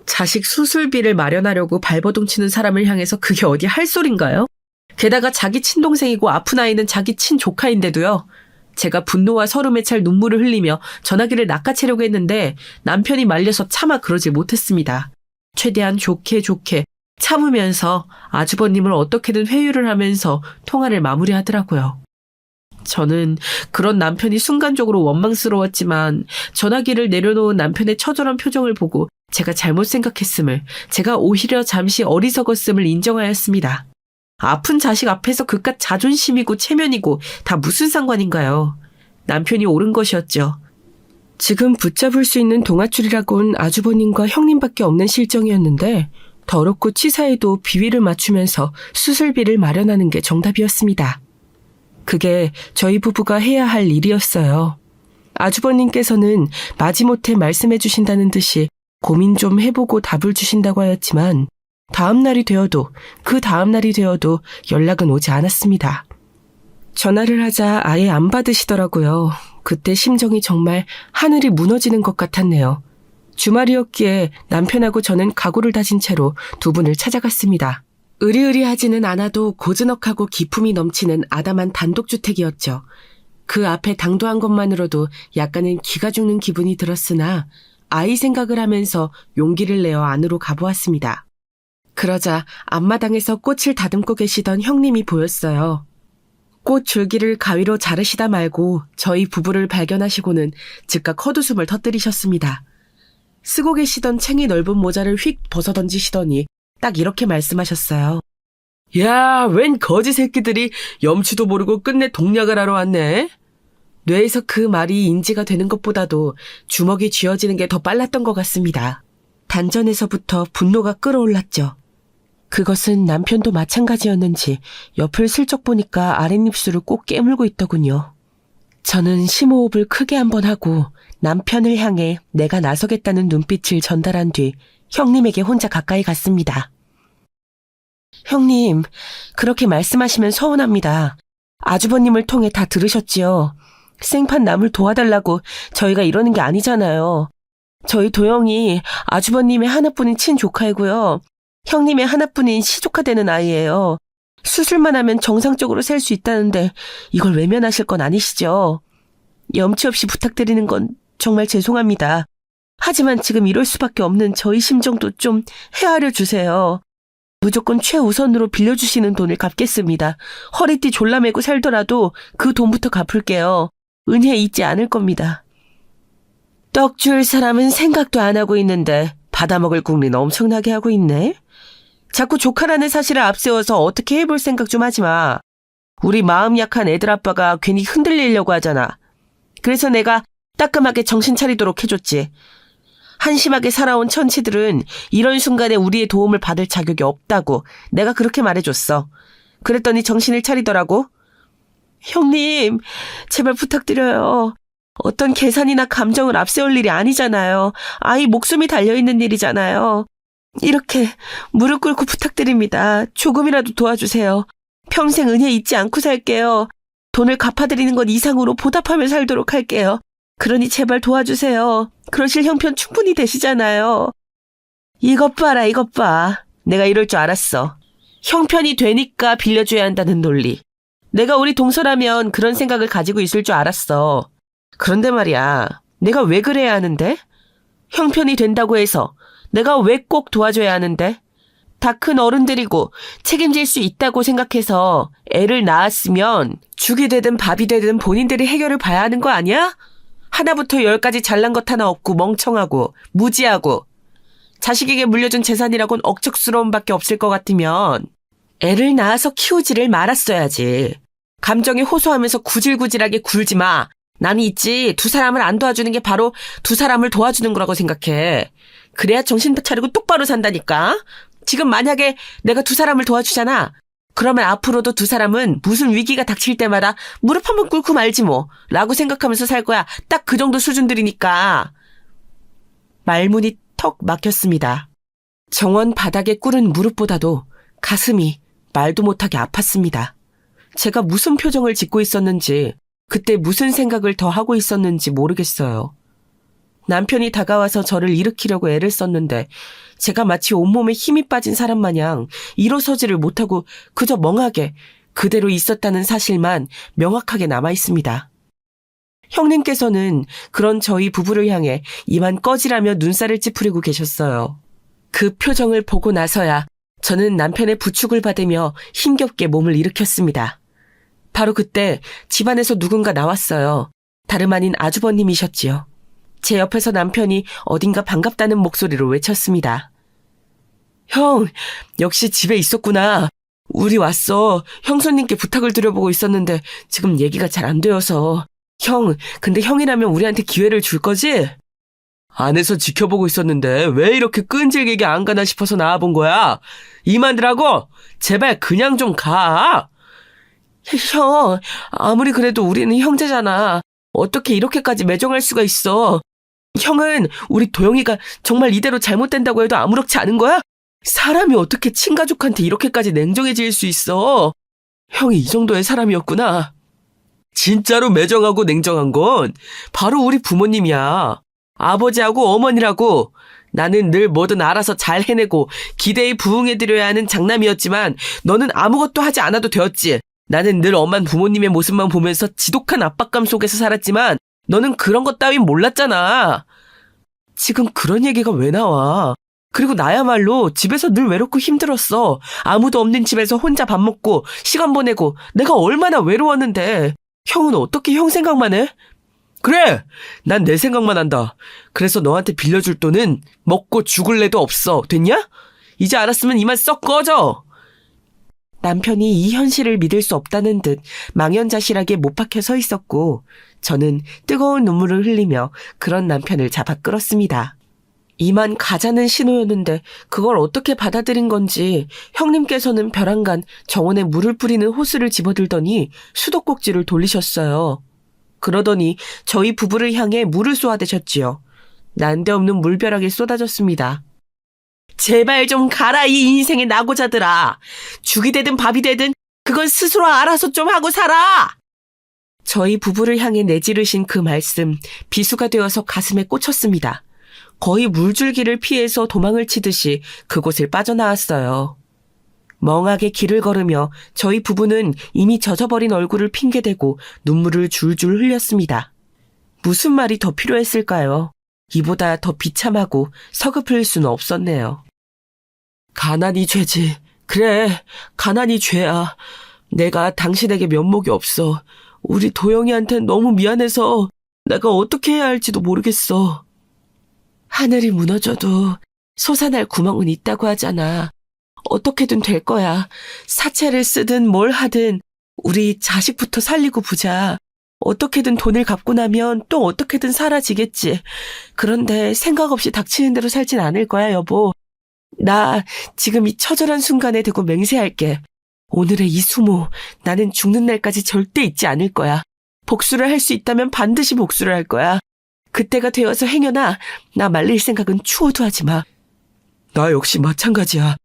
자식 수술비를 마련하려고 발버둥 치는 사람을 향해서 그게 어디 할 소린가요? 게다가 자기 친동생이고 아픈 아이는 자기 친조카인데도요. 제가 분노와 서름에 찰 눈물을 흘리며 전화기를 낚아채려고 했는데 남편이 말려서 차마 그러지 못했습니다. 최대한 좋게 참으면서 아주버님을 어떻게든 회유를 하면서 통화를 마무리하더라고요. 저는 그런 남편이 순간적으로 원망스러웠지만 전화기를 내려놓은 남편의 처절한 표정을 보고 제가 잘못 생각했음을, 제가 오히려 잠시 어리석었음을 인정하였습니다. 아픈 자식 앞에서 그깟 자존심이고 체면이고 다 무슨 상관인가요? 남편이 옳은 것이었죠. 지금 붙잡을 수 있는 동아줄이라곤 아주버님과 형님밖에 없는 실정이었는데 더럽고 치사해도 비위를 맞추면서 수술비를 마련하는 게 정답이었습니다. 그게 저희 부부가 해야 할 일이었어요. 아주버님께서는 마지못해 말씀해 주신다는 듯이 고민 좀 해보고 답을 주신다고 하였지만 그 다음 날이 되어도 연락은 오지 않았습니다. 전화를 하자 아예 안 받으시더라고요. 그때 심정이 정말 하늘이 무너지는 것 같았네요. 주말이었기에 남편하고 저는 각오를 다진 채로 두 분을 찾아갔습니다. 으리으리하지는 않아도 고즈넉하고 기품이 넘치는 아담한 단독주택이었죠. 그 앞에 당도한 것만으로도 약간은 기가 죽는 기분이 들었으나 아이 생각을 하면서 용기를 내어 안으로 가보았습니다. 그러자 앞마당에서 꽃을 다듬고 계시던 형님이 보였어요. 꽃 줄기를 가위로 자르시다 말고 저희 부부를 발견하시고는 즉각 헛웃음을 터뜨리셨습니다. 쓰고 계시던 챙이 넓은 모자를 휙 벗어던지시더니 딱 이렇게 말씀하셨어요. 야, 웬 거지 새끼들이 염치도 모르고 끝내 동략을 하러 왔네? 뇌에서 그 말이 인지가 되는 것보다도 주먹이 쥐어지는 게 더 빨랐던 것 같습니다. 단전에서부터 분노가 끌어올랐죠. 그것은 남편도 마찬가지였는지 옆을 슬쩍 보니까 아랫입술을 꼭 깨물고 있더군요. 저는 심호흡을 크게 한번 하고 남편을 향해 내가 나서겠다는 눈빛을 전달한 뒤 형님에게 혼자 가까이 갔습니다. 형님, 그렇게 말씀하시면 서운합니다. 아주버님을 통해 다 들으셨지요. 생판 남을 도와달라고 저희가 이러는 게 아니잖아요. 저희 도영이 아주버님의 하나뿐인 친조카이고요. 형님의 하나뿐인 시조카 되는 아이예요. 수술만 하면 정상적으로 살 수 있다는데 이걸 외면하실 건 아니시죠? 염치 없이 부탁드리는 건 정말 죄송합니다. 하지만 지금 이럴 수밖에 없는 저희 심정도 좀 헤아려 주세요. 무조건 최우선으로 빌려주시는 돈을 갚겠습니다. 허리띠 졸라매고 살더라도 그 돈부터 갚을게요. 은혜 잊지 않을 겁니다. 떡 줄 사람은 생각도 안 하고 있는데 받아먹을 궁리는 엄청나게 하고 있네. 자꾸 조카라는 사실을 앞세워서 어떻게 해볼 생각 좀 하지 마. 우리 마음 약한 애들 아빠가 괜히 흔들리려고 하잖아. 그래서 내가 따끔하게 정신 차리도록 해줬지. 한심하게 살아온 천치들은 이런 순간에 우리의 도움을 받을 자격이 없다고 내가 그렇게 말해줬어. 그랬더니 정신을 차리더라고. 형님, 제발 부탁드려요. 어떤 계산이나 감정을 앞세울 일이 아니잖아요. 아이 목숨이 달려있는 일이잖아요. 이렇게 무릎 꿇고 부탁드립니다. 조금이라도 도와주세요. 평생 은혜 잊지 않고 살게요. 돈을 갚아드리는 것 이상으로 보답하며 살도록 할게요. 그러니 제발 도와주세요. 그러실 형편 충분히 되시잖아요. 이것 봐라, 이것 봐. 내가 이럴 줄 알았어. 형편이 되니까 빌려줘야 한다는 논리. 내가 우리 동서라면 그런 생각을 가지고 있을 줄 알았어. 그런데 말이야, 내가 왜 그래야 하는데? 형편이 된다고 해서 내가 왜 꼭 도와줘야 하는데? 다 큰 어른들이고 책임질 수 있다고 생각해서 애를 낳았으면 죽이 되든 밥이 되든 본인들이 해결을 봐야 하는 거 아니야? 하나부터 10까지 잘난 것 하나 없고 멍청하고 무지하고 자식에게 물려준 재산이라곤 억척스러움밖에 없을 것 같으면 애를 낳아서 키우지를 말았어야지. 감정이 호소하면서 구질구질하게 굴지 마. 남이 있지 두 사람을 안 도와주는 게 바로 두 사람을 도와주는 거라고 생각해. 그래야 정신 차리고 똑바로 산다니까. 지금 만약에 내가 두 사람을 도와주잖아. 그러면 앞으로도 두 사람은 무슨 위기가 닥칠 때마다 무릎 한번 꿇고 말지 뭐 라고 생각하면서 살 거야. 딱 그 정도 수준들이니까. 말문이 턱 막혔습니다. 정원 바닥에 꿇은 무릎보다도 가슴이 말도 못하게 아팠습니다. 제가 무슨 표정을 짓고 있었는지 그때 무슨 생각을 더 하고 있었는지 모르겠어요. 남편이 다가와서 저를 일으키려고 애를 썼는데 제가 마치 온몸에 힘이 빠진 사람 마냥 일어서지를 못하고 그저 멍하게 그대로 있었다는 사실만 명확하게 남아있습니다. 형님께서는 그런 저희 부부를 향해 이만 꺼지라며 눈살을 찌푸리고 계셨어요. 그 표정을 보고 나서야 저는 남편의 부축을 받으며 힘겹게 몸을 일으켰습니다. 바로 그때 집안에서 누군가 나왔어요. 다름 아닌 아주버님이셨지요. 제 옆에서 남편이 어딘가 반갑다는 목소리로 외쳤습니다. 형, 역시 집에 있었구나. 우리 왔어. 형수님께 부탁을 드려보고 있었는데 지금 얘기가 잘 안 되어서. 형, 근데 형이라면 우리한테 기회를 줄 거지? 안에서 지켜보고 있었는데 왜 이렇게 끈질기게 안 가나 싶어서 나와본 거야. 이만들하고 제발 그냥 좀 가. 형, 아무리 그래도 우리는 형제잖아. 어떻게 이렇게까지 매정할 수가 있어. 형은 우리 도영이가 정말 이대로 잘못된다고 해도 아무렇지 않은 거야? 사람이 어떻게 친가족한테 이렇게까지 냉정해질 수 있어. 형이 이 정도의 사람이었구나. 진짜로 매정하고 냉정한 건 바로 우리 부모님이야. 아버지하고 어머니라고. 나는 늘 뭐든 알아서 잘 해내고 기대에 부응해드려야 하는 장남이었지만 너는 아무것도 하지 않아도 되었지. 나는 늘 엄한 부모님의 모습만 보면서 지독한 압박감 속에서 살았지만 너는 그런 것 따윈 몰랐잖아. 지금 그런 얘기가 왜 나와? 그리고 나야말로 집에서 늘 외롭고 힘들었어. 아무도 없는 집에서 혼자 밥 먹고 시간 보내고 내가 얼마나 외로웠는데. 형은 어떻게 형 생각만 해? 그래! 난 내 생각만 한다. 그래서 너한테 빌려줄 돈은 먹고 죽을 애도 없어. 됐냐? 이제 알았으면 이만 썩 꺼져! 남편이 이 현실을 믿을 수 없다는 듯 망연자실하게 못 박혀 서 있었고 저는 뜨거운 눈물을 흘리며 그런 남편을 잡아 끌었습니다. 이만 가자는 신호였는데 그걸 어떻게 받아들인 건지 형님께서는 벼랑간 정원에 물을 뿌리는 호스를 집어들더니 수도꼭지를 돌리셨어요. 그러더니 저희 부부를 향해 물을 쏘아대셨지요. 난데없는 물벼락이 쏟아졌습니다. 제발 좀 가라 이 인생의 낙오자들아. 죽이 되든 밥이 되든 그건 스스로 알아서 좀 하고 살아. 저희 부부를 향해 내지르신 그 말씀 비수가 되어서 가슴에 꽂혔습니다. 거의 물줄기를 피해서 도망을 치듯이 그곳을 빠져나왔어요. 멍하게 길을 걸으며 저희 부부는 이미 젖어버린 얼굴을 핑계대고 눈물을 줄줄 흘렸습니다. 무슨 말이 더 필요했을까요? 이보다 더 비참하고 서글플 수는 없었네요. 가난이 죄지. 그래, 가난이 죄야. 내가 당신에게 면목이 없어. 우리 도영이한텐 너무 미안해서 내가 어떻게 해야 할지도 모르겠어. 하늘이 무너져도 솟아날 구멍은 있다고 하잖아. 어떻게든 될 거야. 사채를 쓰든 뭘 하든 우리 자식부터 살리고 보자. 어떻게든 돈을 갚고 나면 또 어떻게든 사라지겠지. 그런데 생각 없이 닥치는 대로 살진 않을 거야, 여보. 나 지금 이 처절한 순간에 대고 맹세할게. 오늘의 이 수모, 나는 죽는 날까지 절대 잊지 않을 거야. 복수를 할 수 있다면 반드시 복수를 할 거야. 그때가 되어서 행여나 나 말릴 생각은 추호도 하지 마. 나 역시 마찬가지야.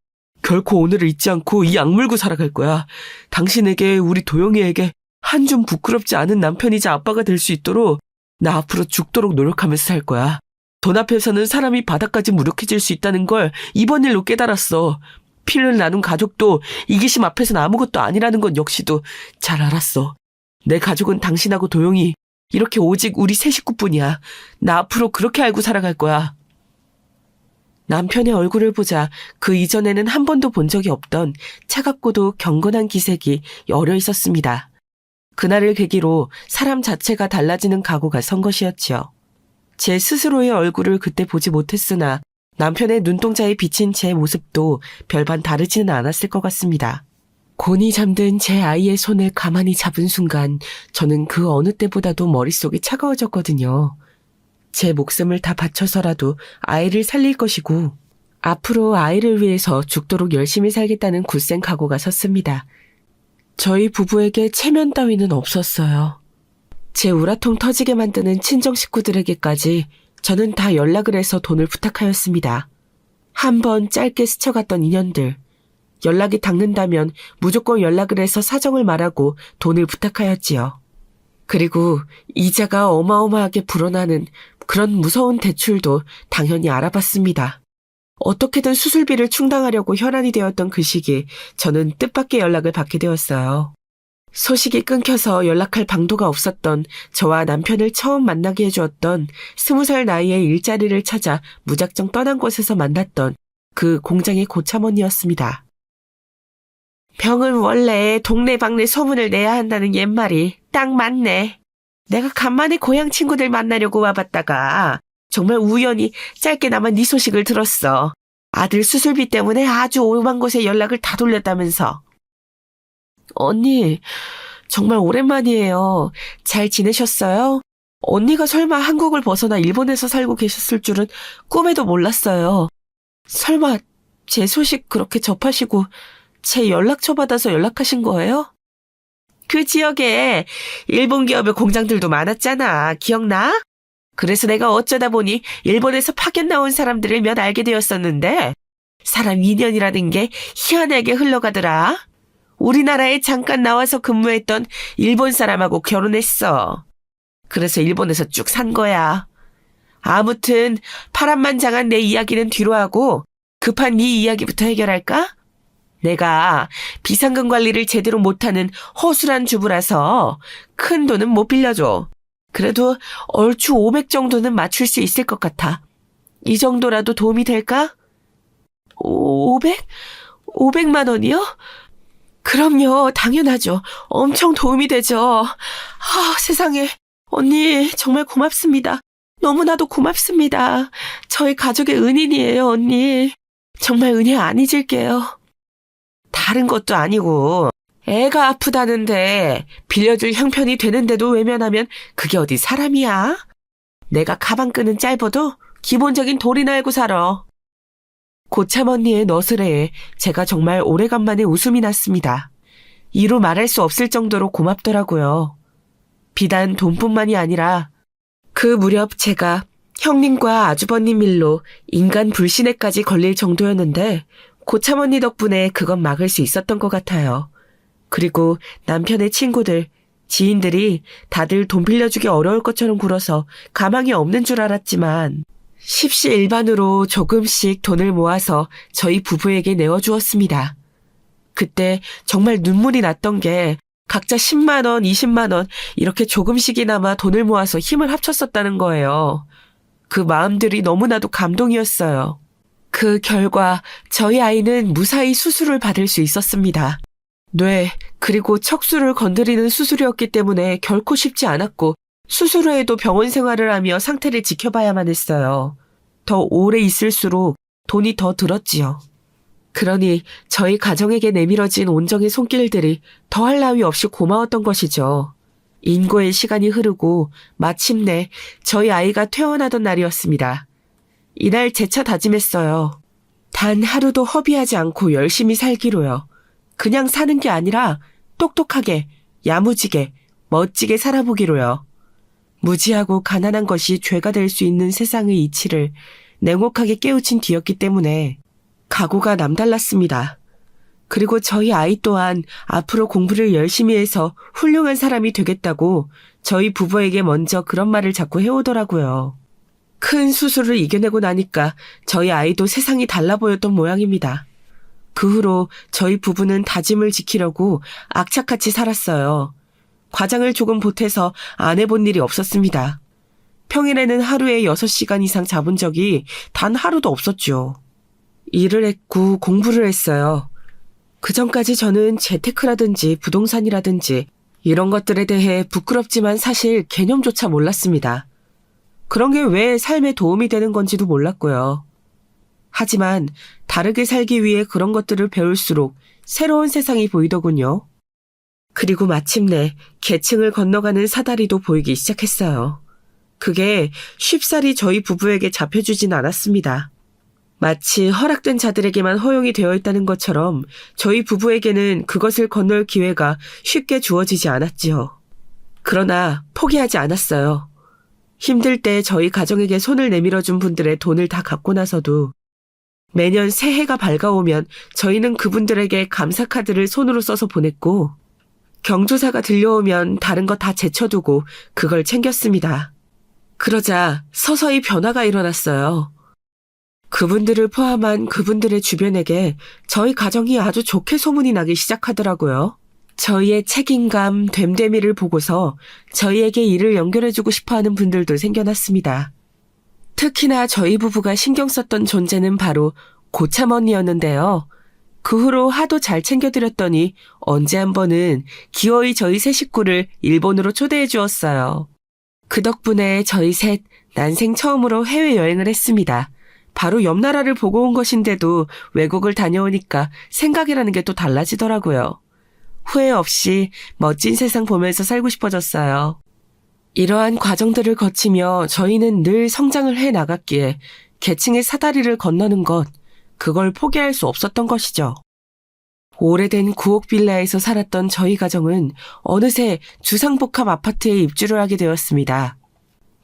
결코 오늘을 잊지 않고 이 악물고 살아갈 거야. 당신에게, 우리 도영이에게 한 줌 부끄럽지 않은 남편이자 아빠가 될 수 있도록 나 앞으로 죽도록 노력하면서 살 거야. 돈 앞에서는 사람이 바닥까지 무력해질 수 있다는 걸 이번 일로 깨달았어. 피를 나눈 가족도 이기심 앞에서는 아무것도 아니라는 건 역시도 잘 알았어. 내 가족은 당신하고 도영이 이렇게 오직 우리 세 식구뿐이야. 나 앞으로 그렇게 알고 살아갈 거야. 남편의 얼굴을 보자 그 이전에는 한 번도 본 적이 없던 차갑고도 경건한 기색이 여려 있었습니다. 그날을 계기로 사람 자체가 달라지는 각오가 선 것이었지요. 제 스스로의 얼굴을 그때 보지 못했으나 남편의 눈동자에 비친 제 모습도 별반 다르지는 않았을 것 같습니다. 곤히 잠든 제 아이의 손을 가만히 잡은 순간 저는 그 어느 때보다도 머릿속이 차가워졌거든요. 제 목숨을 다 바쳐서라도 아이를 살릴 것이고 앞으로 아이를 위해서 죽도록 열심히 살겠다는 굳센 각오가 섰습니다. 저희 부부에게 체면 따위는 없었어요. 제 우라통 터지게 만드는 친정 식구들에게까지 저는 다 연락을 해서 돈을 부탁하였습니다. 한 번 짧게 스쳐갔던 인연들. 연락이 닿는다면 무조건 연락을 해서 사정을 말하고 돈을 부탁하였지요. 그리고 이자가 어마어마하게 불어나는 그런 무서운 대출도 당연히 알아봤습니다. 어떻게든 수술비를 충당하려고 혈안이 되었던 그 시기 저는 뜻밖의 연락을 받게 되었어요. 소식이 끊겨서 연락할 방도가 없었던 저와 남편을 처음 만나게 해주었던 20살 나이에 일자리를 찾아 무작정 떠난 곳에서 만났던 그 공장의 고참언니였습니다. 병은 원래 동네방네 소문을 내야 한다는 옛말이 딱 맞네. 내가 간만에 고향 친구들 만나려고 와봤다가 정말 우연히 짧게나마 네 소식을 들었어. 아들 수술비 때문에 아주 오만 곳에 연락을 다 돌렸다면서. 언니, 정말 오랜만이에요. 잘 지내셨어요? 언니가 설마 한국을 벗어나 일본에서 살고 계셨을 줄은 꿈에도 몰랐어요. 설마 제 소식 그렇게 접하시고 제 연락처 받아서 연락하신 거예요? 그 지역에 일본 기업의 공장들도 많았잖아. 기억나? 그래서 내가 어쩌다 보니 일본에서 파견 나온 사람들을 몇 알게 되었었는데 사람 인연이라는 게 희한하게 흘러가더라. 우리나라에 잠깐 나와서 근무했던 일본 사람하고 결혼했어. 그래서 일본에서 쭉 산 거야. 아무튼 파란만장한 내 이야기는 뒤로 하고 급한 네 이야기부터 해결할까? 내가 비상금 관리를 제대로 못하는 허술한 주부라서 큰 돈은 못 빌려줘. 그래도 얼추 500 정도는 맞출 수 있을 것 같아. 이 정도라도 도움이 될까? 500만 원이요? 그럼요, 당연하죠. 엄청 도움이 되죠. 세상에. 언니, 정말 고맙습니다. 너무나도 고맙습니다. 저희 가족의 은인이에요, 언니. 정말 은혜 안 잊을게요. 다른 것도 아니고, 애가 아프다는데 빌려줄 형편이 되는데도 외면하면 그게 어디 사람이야? 내가 가방 끈은 짧아도 기본적인 도리나 알고 살아. 고참 언니의 너스레에 제가 정말 오래간만에 웃음이 났습니다. 이루 말할 수 없을 정도로 고맙더라고요. 비단 돈뿐만이 아니라 그 무렵 제가 형님과 아주버님 일로 인간 불신에까지 걸릴 정도였는데 고참 언니 덕분에 그건 막을 수 있었던 것 같아요. 그리고 남편의 친구들, 지인들이 다들 돈 빌려주기 어려울 것처럼 굴어서 가망이 없는 줄 알았지만 십시일반으로 조금씩 돈을 모아서 저희 부부에게 내어주었습니다. 그때 정말 눈물이 났던 게 각자 10만 원, 20만 원 이렇게 조금씩이나마 돈을 모아서 힘을 합쳤었다는 거예요. 그 마음들이 너무나도 감동이었어요. 그 결과 저희 아이는 무사히 수술을 받을 수 있었습니다. 뇌 그리고 척수를 건드리는 수술이었기 때문에 결코 쉽지 않았고 수술 후에도 병원 생활을 하며 상태를 지켜봐야만 했어요. 더 오래 있을수록 돈이 더 들었지요. 그러니 저희 가정에게 내밀어진 온정의 손길들이 더할 나위 없이 고마웠던 것이죠. 인고의 시간이 흐르고 마침내 저희 아이가 퇴원하던 날이었습니다. 이날 재차 다짐했어요. 단 하루도 허비하지 않고 열심히 살기로요. 그냥 사는 게 아니라 똑똑하게, 야무지게, 멋지게 살아보기로요. 무지하고 가난한 것이 죄가 될 수 있는 세상의 이치를 냉혹하게 깨우친 뒤였기 때문에 각오가 남달랐습니다. 그리고 저희 아이 또한 앞으로 공부를 열심히 해서 훌륭한 사람이 되겠다고 저희 부부에게 먼저 그런 말을 자꾸 해오더라고요. 큰 수술을 이겨내고 나니까 저희 아이도 세상이 달라 보였던 모양입니다. 그 후로 저희 부부는 다짐을 지키려고 악착같이 살았어요. 과장을 조금 보태서 안 해본 일이 없었습니다. 평일에는 하루에 6시간 이상 자본 적이 단 하루도 없었죠. 일을 했고 공부를 했어요. 그전까지 저는 재테크라든지 부동산이라든지 이런 것들에 대해 부끄럽지만 사실 개념조차 몰랐습니다. 그런 게 왜 삶에 도움이 되는 건지도 몰랐고요. 하지만 다르게 살기 위해 그런 것들을 배울수록 새로운 세상이 보이더군요. 그리고 마침내 계층을 건너가는 사다리도 보이기 시작했어요. 그게 쉽사리 저희 부부에게 잡혀주진 않았습니다. 마치 허락된 자들에게만 허용이 되어 있다는 것처럼 저희 부부에게는 그것을 건널 기회가 쉽게 주어지지 않았지요. 그러나 포기하지 않았어요. 힘들 때 저희 가정에게 손을 내밀어준 분들의 돈을 다 갚고 나서도 매년 새해가 밝아오면 저희는 그분들에게 감사카드를 손으로 써서 보냈고 경조사가 들려오면 다른 거 다 제쳐두고 그걸 챙겼습니다. 그러자 서서히 변화가 일어났어요. 그분들을 포함한 그분들의 주변에게 저희 가정이 아주 좋게 소문이 나기 시작하더라고요. 저희의 책임감, 됨됨이를 보고서 저희에게 일을 연결해주고 싶어하는 분들도 생겨났습니다. 특히나 저희 부부가 신경 썼던 존재는 바로 고참 언니였는데요. 그 후로 하도 잘 챙겨드렸더니 언제 한 번은 기어이 저희 세 식구를 일본으로 초대해 주었어요. 그 덕분에 저희 셋 난생 처음으로 해외여행을 했습니다. 바로 옆 나라를 보고 온 것인데도 외국을 다녀오니까 생각이라는 게 또 달라지더라고요. 후회 없이 멋진 세상 보면서 살고 싶어졌어요. 이러한 과정들을 거치며 저희는 늘 성장을 해 나갔기에 계층의 사다리를 건너는 것, 그걸 포기할 수 없었던 것이죠. 오래된 구옥 빌라에서 살았던 저희 가정은 어느새 주상복합 아파트에 입주를 하게 되었습니다.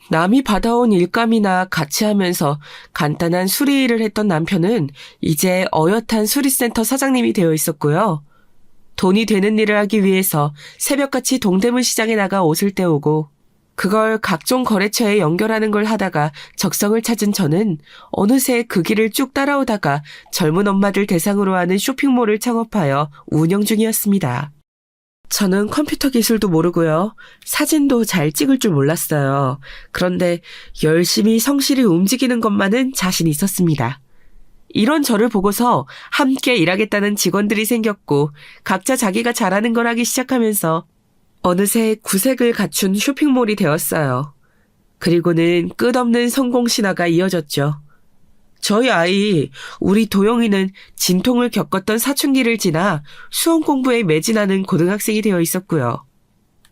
남이 받아온 일감이나 같이 하면서 간단한 수리 일을 했던 남편은 이제 어엿한 수리센터 사장님이 되어 있었고요. 돈이 되는 일을 하기 위해서 새벽같이 동대문 시장에 나가 옷을 떼오고 그걸 각종 거래처에 연결하는 걸 하다가 적성을 찾은 저는 어느새 그 길을 쭉 따라오다가 젊은 엄마들 대상으로 하는 쇼핑몰을 창업하여 운영 중이었습니다. 저는 컴퓨터 기술도 모르고요. 사진도 잘 찍을 줄 몰랐어요. 그런데 열심히 성실히 움직이는 것만은 자신 있었습니다. 이런 저를 보고서 함께 일하겠다는 직원들이 생겼고 각자 자기가 잘하는 걸 하기 시작하면서 어느새 구색을 갖춘 쇼핑몰이 되었어요. 그리고는 끝없는 성공 신화가 이어졌죠. 저희 아이, 우리 도영이는 진통을 겪었던 사춘기를 지나 수험 공부에 매진하는 고등학생이 되어 있었고요.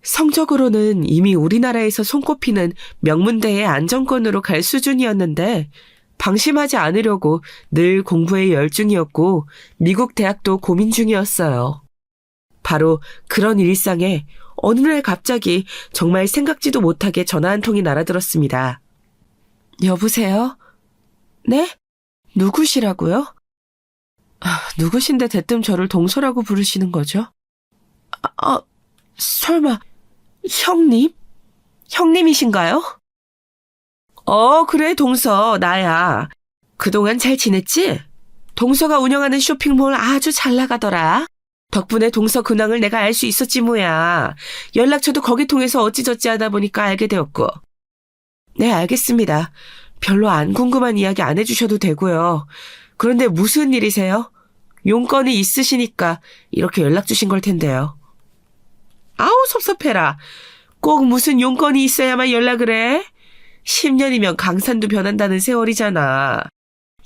성적으로는 이미 우리나라에서 손꼽히는 명문대의 안정권으로 갈 수준이었는데 방심하지 않으려고 늘 공부에 열중이었고 미국 대학도 고민 중이었어요. 바로 그런 일상에 어느 날 갑자기 정말 생각지도 못하게 전화 한 통이 날아들었습니다. 여보세요? 네? 누구시라고요? 누구신데 대뜸 저를 동서라고 부르시는 거죠? 설마 형님? 형님이신가요? 그래 동서 나야. 그동안 잘 지냈지? 동서가 운영하는 쇼핑몰 아주 잘 나가더라. 덕분에 동서 근황을 내가 알 수 있었지 뭐야. 연락처도 거기 통해서 어찌저찌 하다 보니까 알게 되었고. 네, 알겠습니다. 별로 안 궁금한 이야기 안 해주셔도 되고요. 그런데 무슨 일이세요? 용건이 있으시니까 이렇게 연락 주신 걸 텐데요. 아우 섭섭해라. 꼭 무슨 용건이 있어야만 연락을 해? 10년이면 강산도 변한다는 세월이잖아.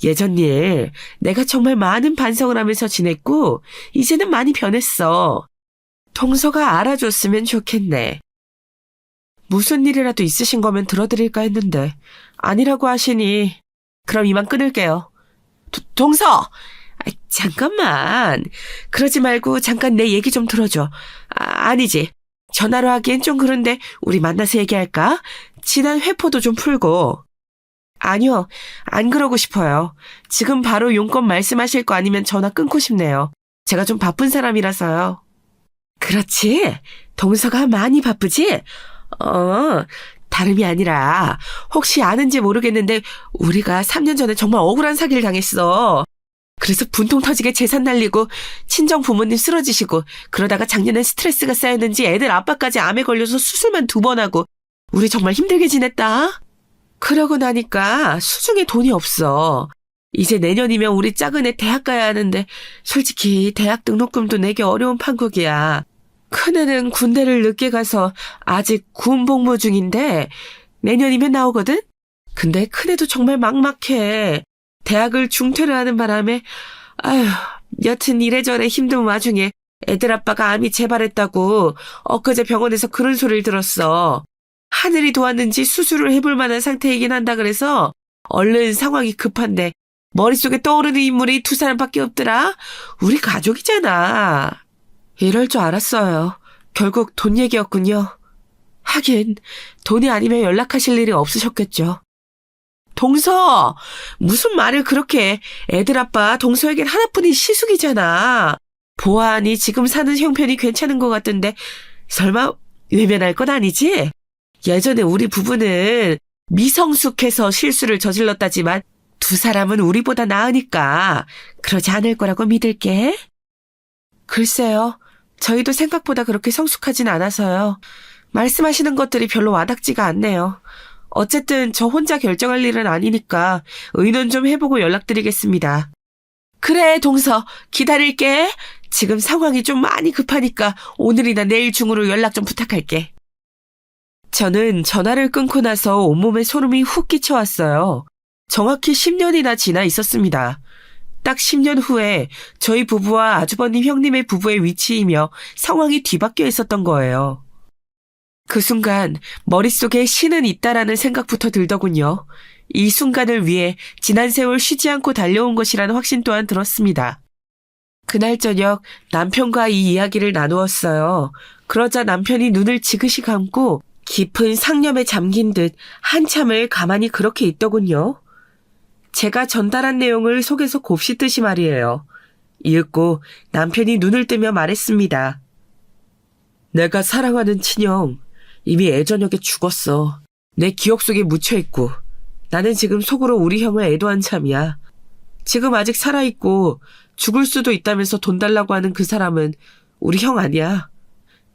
예전 일 내가 정말 많은 반성을 하면서 지냈고 이제는 많이 변했어. 동서가 알아줬으면 좋겠네. 무슨 일이라도 있으신 거면 들어드릴까 했는데 아니라고 하시니 그럼 이만 끊을게요. 동서! 잠깐만. 그러지 말고 잠깐 내 얘기 좀 들어줘. 아니지. 전화로 하기엔 좀 그런데 우리 만나서 얘기할까? 지난 회포도 좀 풀고. 아니요. 안 그러고 싶어요. 지금 바로 용건 말씀하실 거 아니면 전화 끊고 싶네요. 제가 좀 바쁜 사람이라서요. 그렇지. 동서가 많이 바쁘지? 다름이 아니라 혹시 아는지 모르겠는데 우리가 3년 전에 정말 억울한 사기를 당했어. 그래서 분통 터지게 재산 날리고 친정 부모님 쓰러지시고 그러다가 작년엔 스트레스가 쌓였는지 애들 아빠까지 암에 걸려서 수술만 2번 하고 우리 정말 힘들게 지냈다. 그러고 나니까 수중에 돈이 없어. 이제 내년이면 우리 작은 애 대학 가야 하는데 솔직히 대학 등록금도 내기 어려운 판국이야. 큰애는 군대를 늦게 가서 아직 군 복무 중인데 내년이면 나오거든? 근데 큰애도 정말 막막해. 대학을 중퇴를 하는 바람에 여튼 이래저래 힘든 와중에 애들 아빠가 암이 재발했다고 엊그제 병원에서 그런 소리를 들었어. 하늘이 도왔는지 수술을 해볼 만한 상태이긴 한다 그래서 얼른 상황이 급한데 머릿속에 떠오르는 인물이 2사람밖에 없더라. 우리 가족이잖아. 이럴 줄 알았어요. 결국 돈 얘기였군요. 하긴 돈이 아니면 연락하실 일이 없으셨겠죠. 동서! 무슨 말을 그렇게 해. 애들 아빠 동서에겐 하나뿐인 시숙이잖아. 보아하니 지금 사는 형편이 괜찮은 것 같던데 설마 외면할 건 아니지? 예전에 우리 부부는 미성숙해서 실수를 저질렀다지만 2사람은 우리보다 나으니까 그러지 않을 거라고 믿을게. 글쎄요. 저희도 생각보다 그렇게 성숙하진 않아서요. 말씀하시는 것들이 별로 와닿지가 않네요. 어쨌든 저 혼자 결정할 일은 아니니까 의논 좀 해보고 연락드리겠습니다. 그래, 동서. 기다릴게. 지금 상황이 좀 많이 급하니까 오늘이나 내일 중으로 연락 좀 부탁할게. 저는 전화를 끊고 나서 온몸에 소름이 훅 끼쳐왔어요. 정확히 10년이나 지나 있었습니다. 딱 10년 후에 저희 부부와 아주버님 형님의 부부의 위치이며 상황이 뒤바뀌어 있었던 거예요. 그 순간 머릿속에 신은 있다라는 생각부터 들더군요. 이 순간을 위해 지난 세월 쉬지 않고 달려온 것이라는 확신 또한 들었습니다. 그날 저녁 남편과 이 이야기를 나누었어요. 그러자 남편이 눈을 지그시 감고 깊은 상념에 잠긴 듯 한참을 가만히 그렇게 있더군요. 제가 전달한 내용을 속에서 곱씹듯이 말이에요. 이윽고 남편이 눈을 뜨며 말했습니다. 내가 사랑하는 친형, 이미 애저녁에 죽었어. 내 기억 속에 묻혀있고 나는 지금 속으로 우리 형을 애도한 참이야. 지금 아직 살아있고 죽을 수도 있다면서 돈 달라고 하는 그 사람은 우리 형 아니야.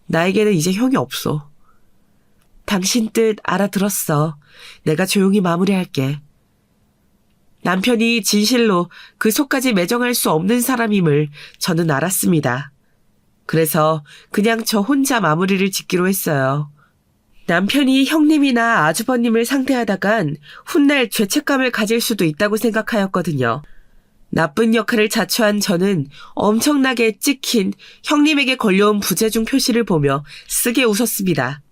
나에게는 이제 형이 없어. 당신 뜻 알아들었어. 내가 조용히 마무리할게. 남편이 진실로 그 속까지 매정할 수 없는 사람임을 저는 알았습니다. 그래서 그냥 저 혼자 마무리를 짓기로 했어요. 남편이 형님이나 아주버님을 상대하다간 훗날 죄책감을 가질 수도 있다고 생각하였거든요. 나쁜 역할을 자초한 저는 엄청나게 찍힌 형님에게 걸려온 부재중 표시를 보며 쓰게 웃었습니다.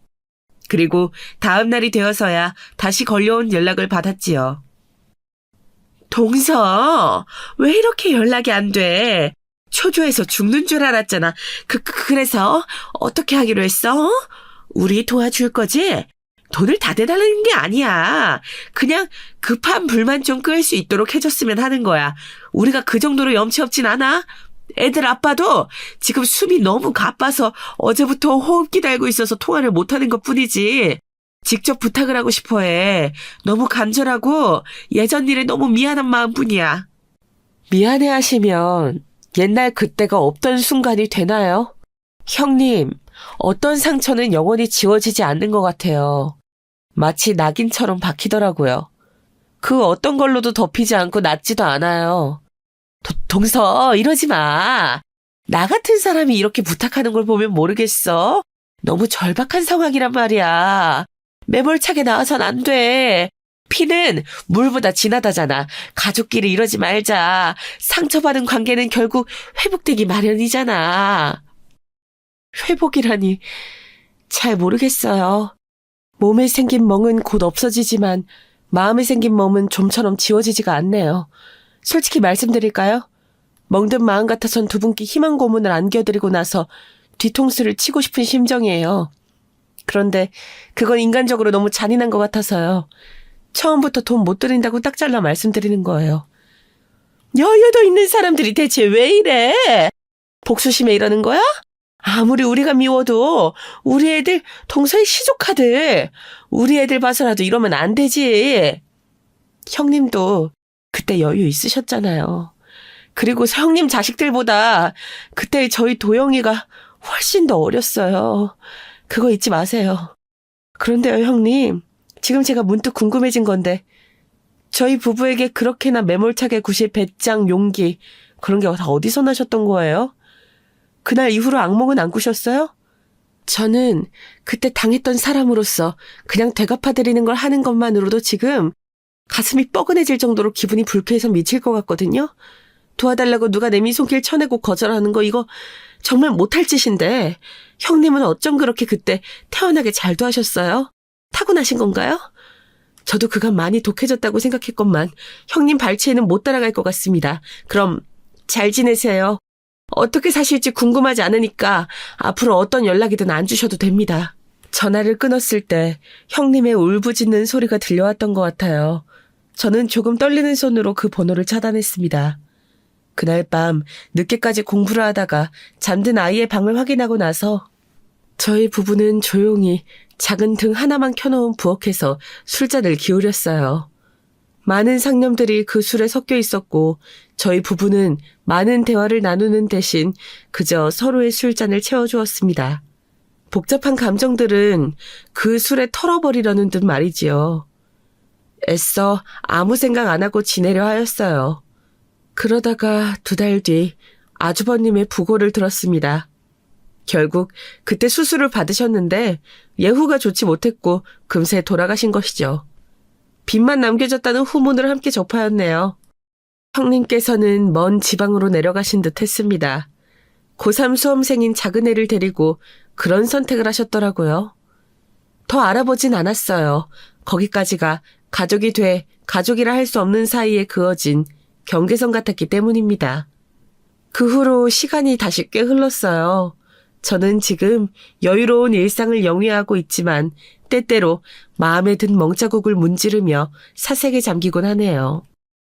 그리고 다음 날이 되어서야 다시 걸려온 연락을 받았지요. 동서, 왜 이렇게 연락이 안 돼? 초조해서 죽는 줄 알았잖아. 그래서 어떻게 하기로 했어? 우리 도와줄 거지? 돈을 다 대달라는 게 아니야. 그냥 급한 불만 좀 끌 수 있도록 해줬으면 하는 거야. 우리가 그 정도로 염치 없진 않아. 애들 아빠도 지금 숨이 너무 가빠서 어제부터 호흡기 달고 있어서 통화를 못하는 것뿐이지. 직접 부탁을 하고 싶어 해. 너무 간절하고 예전 일에 너무 미안한 마음뿐이야. 미안해 하시면 옛날 그때가 없던 순간이 되나요? 형님, 어떤 상처는 영원히 지워지지 않는 것 같아요. 마치 낙인처럼 박히더라고요. 그 어떤 걸로도 덮이지 않고 낫지도 않아요. 동서, 이러지 마. 나 같은 사람이 이렇게 부탁하는 걸 보면 모르겠어? 너무 절박한 상황이란 말이야. 매몰차게 나와선 안 돼. 피는 물보다 진하다잖아. 가족끼리 이러지 말자. 상처받은 관계는 결국 회복되기 마련이잖아. 회복이라니 잘 모르겠어요. 몸에 생긴 멍은 곧 없어지지만 마음에 생긴 멍은 좀처럼 지워지지가 않네요. 솔직히 말씀드릴까요? 멍든 마음 같아선 두 분께 희망 고문을 안겨드리고 나서 뒤통수를 치고 싶은 심정이에요. 그런데 그건 인간적으로 너무 잔인한 것 같아서요. 처음부터 돈 못 드린다고 딱 잘라 말씀드리는 거예요. 여유도 있는 사람들이 대체 왜 이래? 복수심에 이러는 거야? 아무리 우리가 미워도 우리 애들 동서의 시조카들 우리 애들 봐서라도 이러면 안 되지. 형님도 그때 여유 있으셨잖아요. 그리고 형님 자식들보다 그때 저희 도영이가 훨씬 더 어렸어요. 그거 잊지 마세요. 그런데요, 형님. 지금 제가 문득 궁금해진 건데 저희 부부에게 그렇게나 매몰차게 구실 배짱, 용기 그런 게 다 어디서 나셨던 거예요? 그날 이후로 악몽은 안 꾸셨어요? 저는 그때 당했던 사람으로서 그냥 되갚아드리는 걸 하는 것만으로도 지금 가슴이 뻐근해질 정도로 기분이 불쾌해서 미칠 것 같거든요. 도와달라고 누가 내 손길 쳐내고 거절하는 거 이거 정말 못할 짓인데 형님은 어쩜 그렇게 그때 태어나게 잘 도와셨어요? 타고나신 건가요? 저도 그간 많이 독해졌다고 생각했건만 형님 발치에는 못 따라갈 것 같습니다. 그럼 잘 지내세요. 어떻게 사실지 궁금하지 않으니까 앞으로 어떤 연락이든 안 주셔도 됩니다. 전화를 끊었을 때 형님의 울부짖는 소리가 들려왔던 것 같아요. 저는 조금 떨리는 손으로 그 번호를 차단했습니다. 그날 밤 늦게까지 공부를 하다가 잠든 아이의 방을 확인하고 나서 저희 부부는 조용히 작은 등 하나만 켜놓은 부엌에서 술잔을 기울였어요. 많은 상념들이 그 술에 섞여 있었고 저희 부부는 많은 대화를 나누는 대신 그저 서로의 술잔을 채워주었습니다. 복잡한 감정들은 그 술에 털어버리려는 듯 말이지요. 애써 아무 생각 안 하고 지내려 하였어요. 그러다가 2달 뒤 아주버님의 부고를 들었습니다. 결국 그때 수술을 받으셨는데 예후가 좋지 못했고 금세 돌아가신 것이죠. 빚만 남겨졌다는 후문을 함께 접하였네요. 형님께서는 먼 지방으로 내려가신 듯 했습니다. 고3 수험생인 작은 애를 데리고 그런 선택을 하셨더라고요. 더 알아보진 않았어요. 거기까지가 가족이 돼 가족이라 할 수 없는 사이에 그어진 경계선 같았기 때문입니다. 그 후로 시간이 다시 꽤 흘렀어요. 저는 지금 여유로운 일상을 영위하고 있지만 때때로 마음에 든 멍자국을 문지르며 사색에 잠기곤 하네요.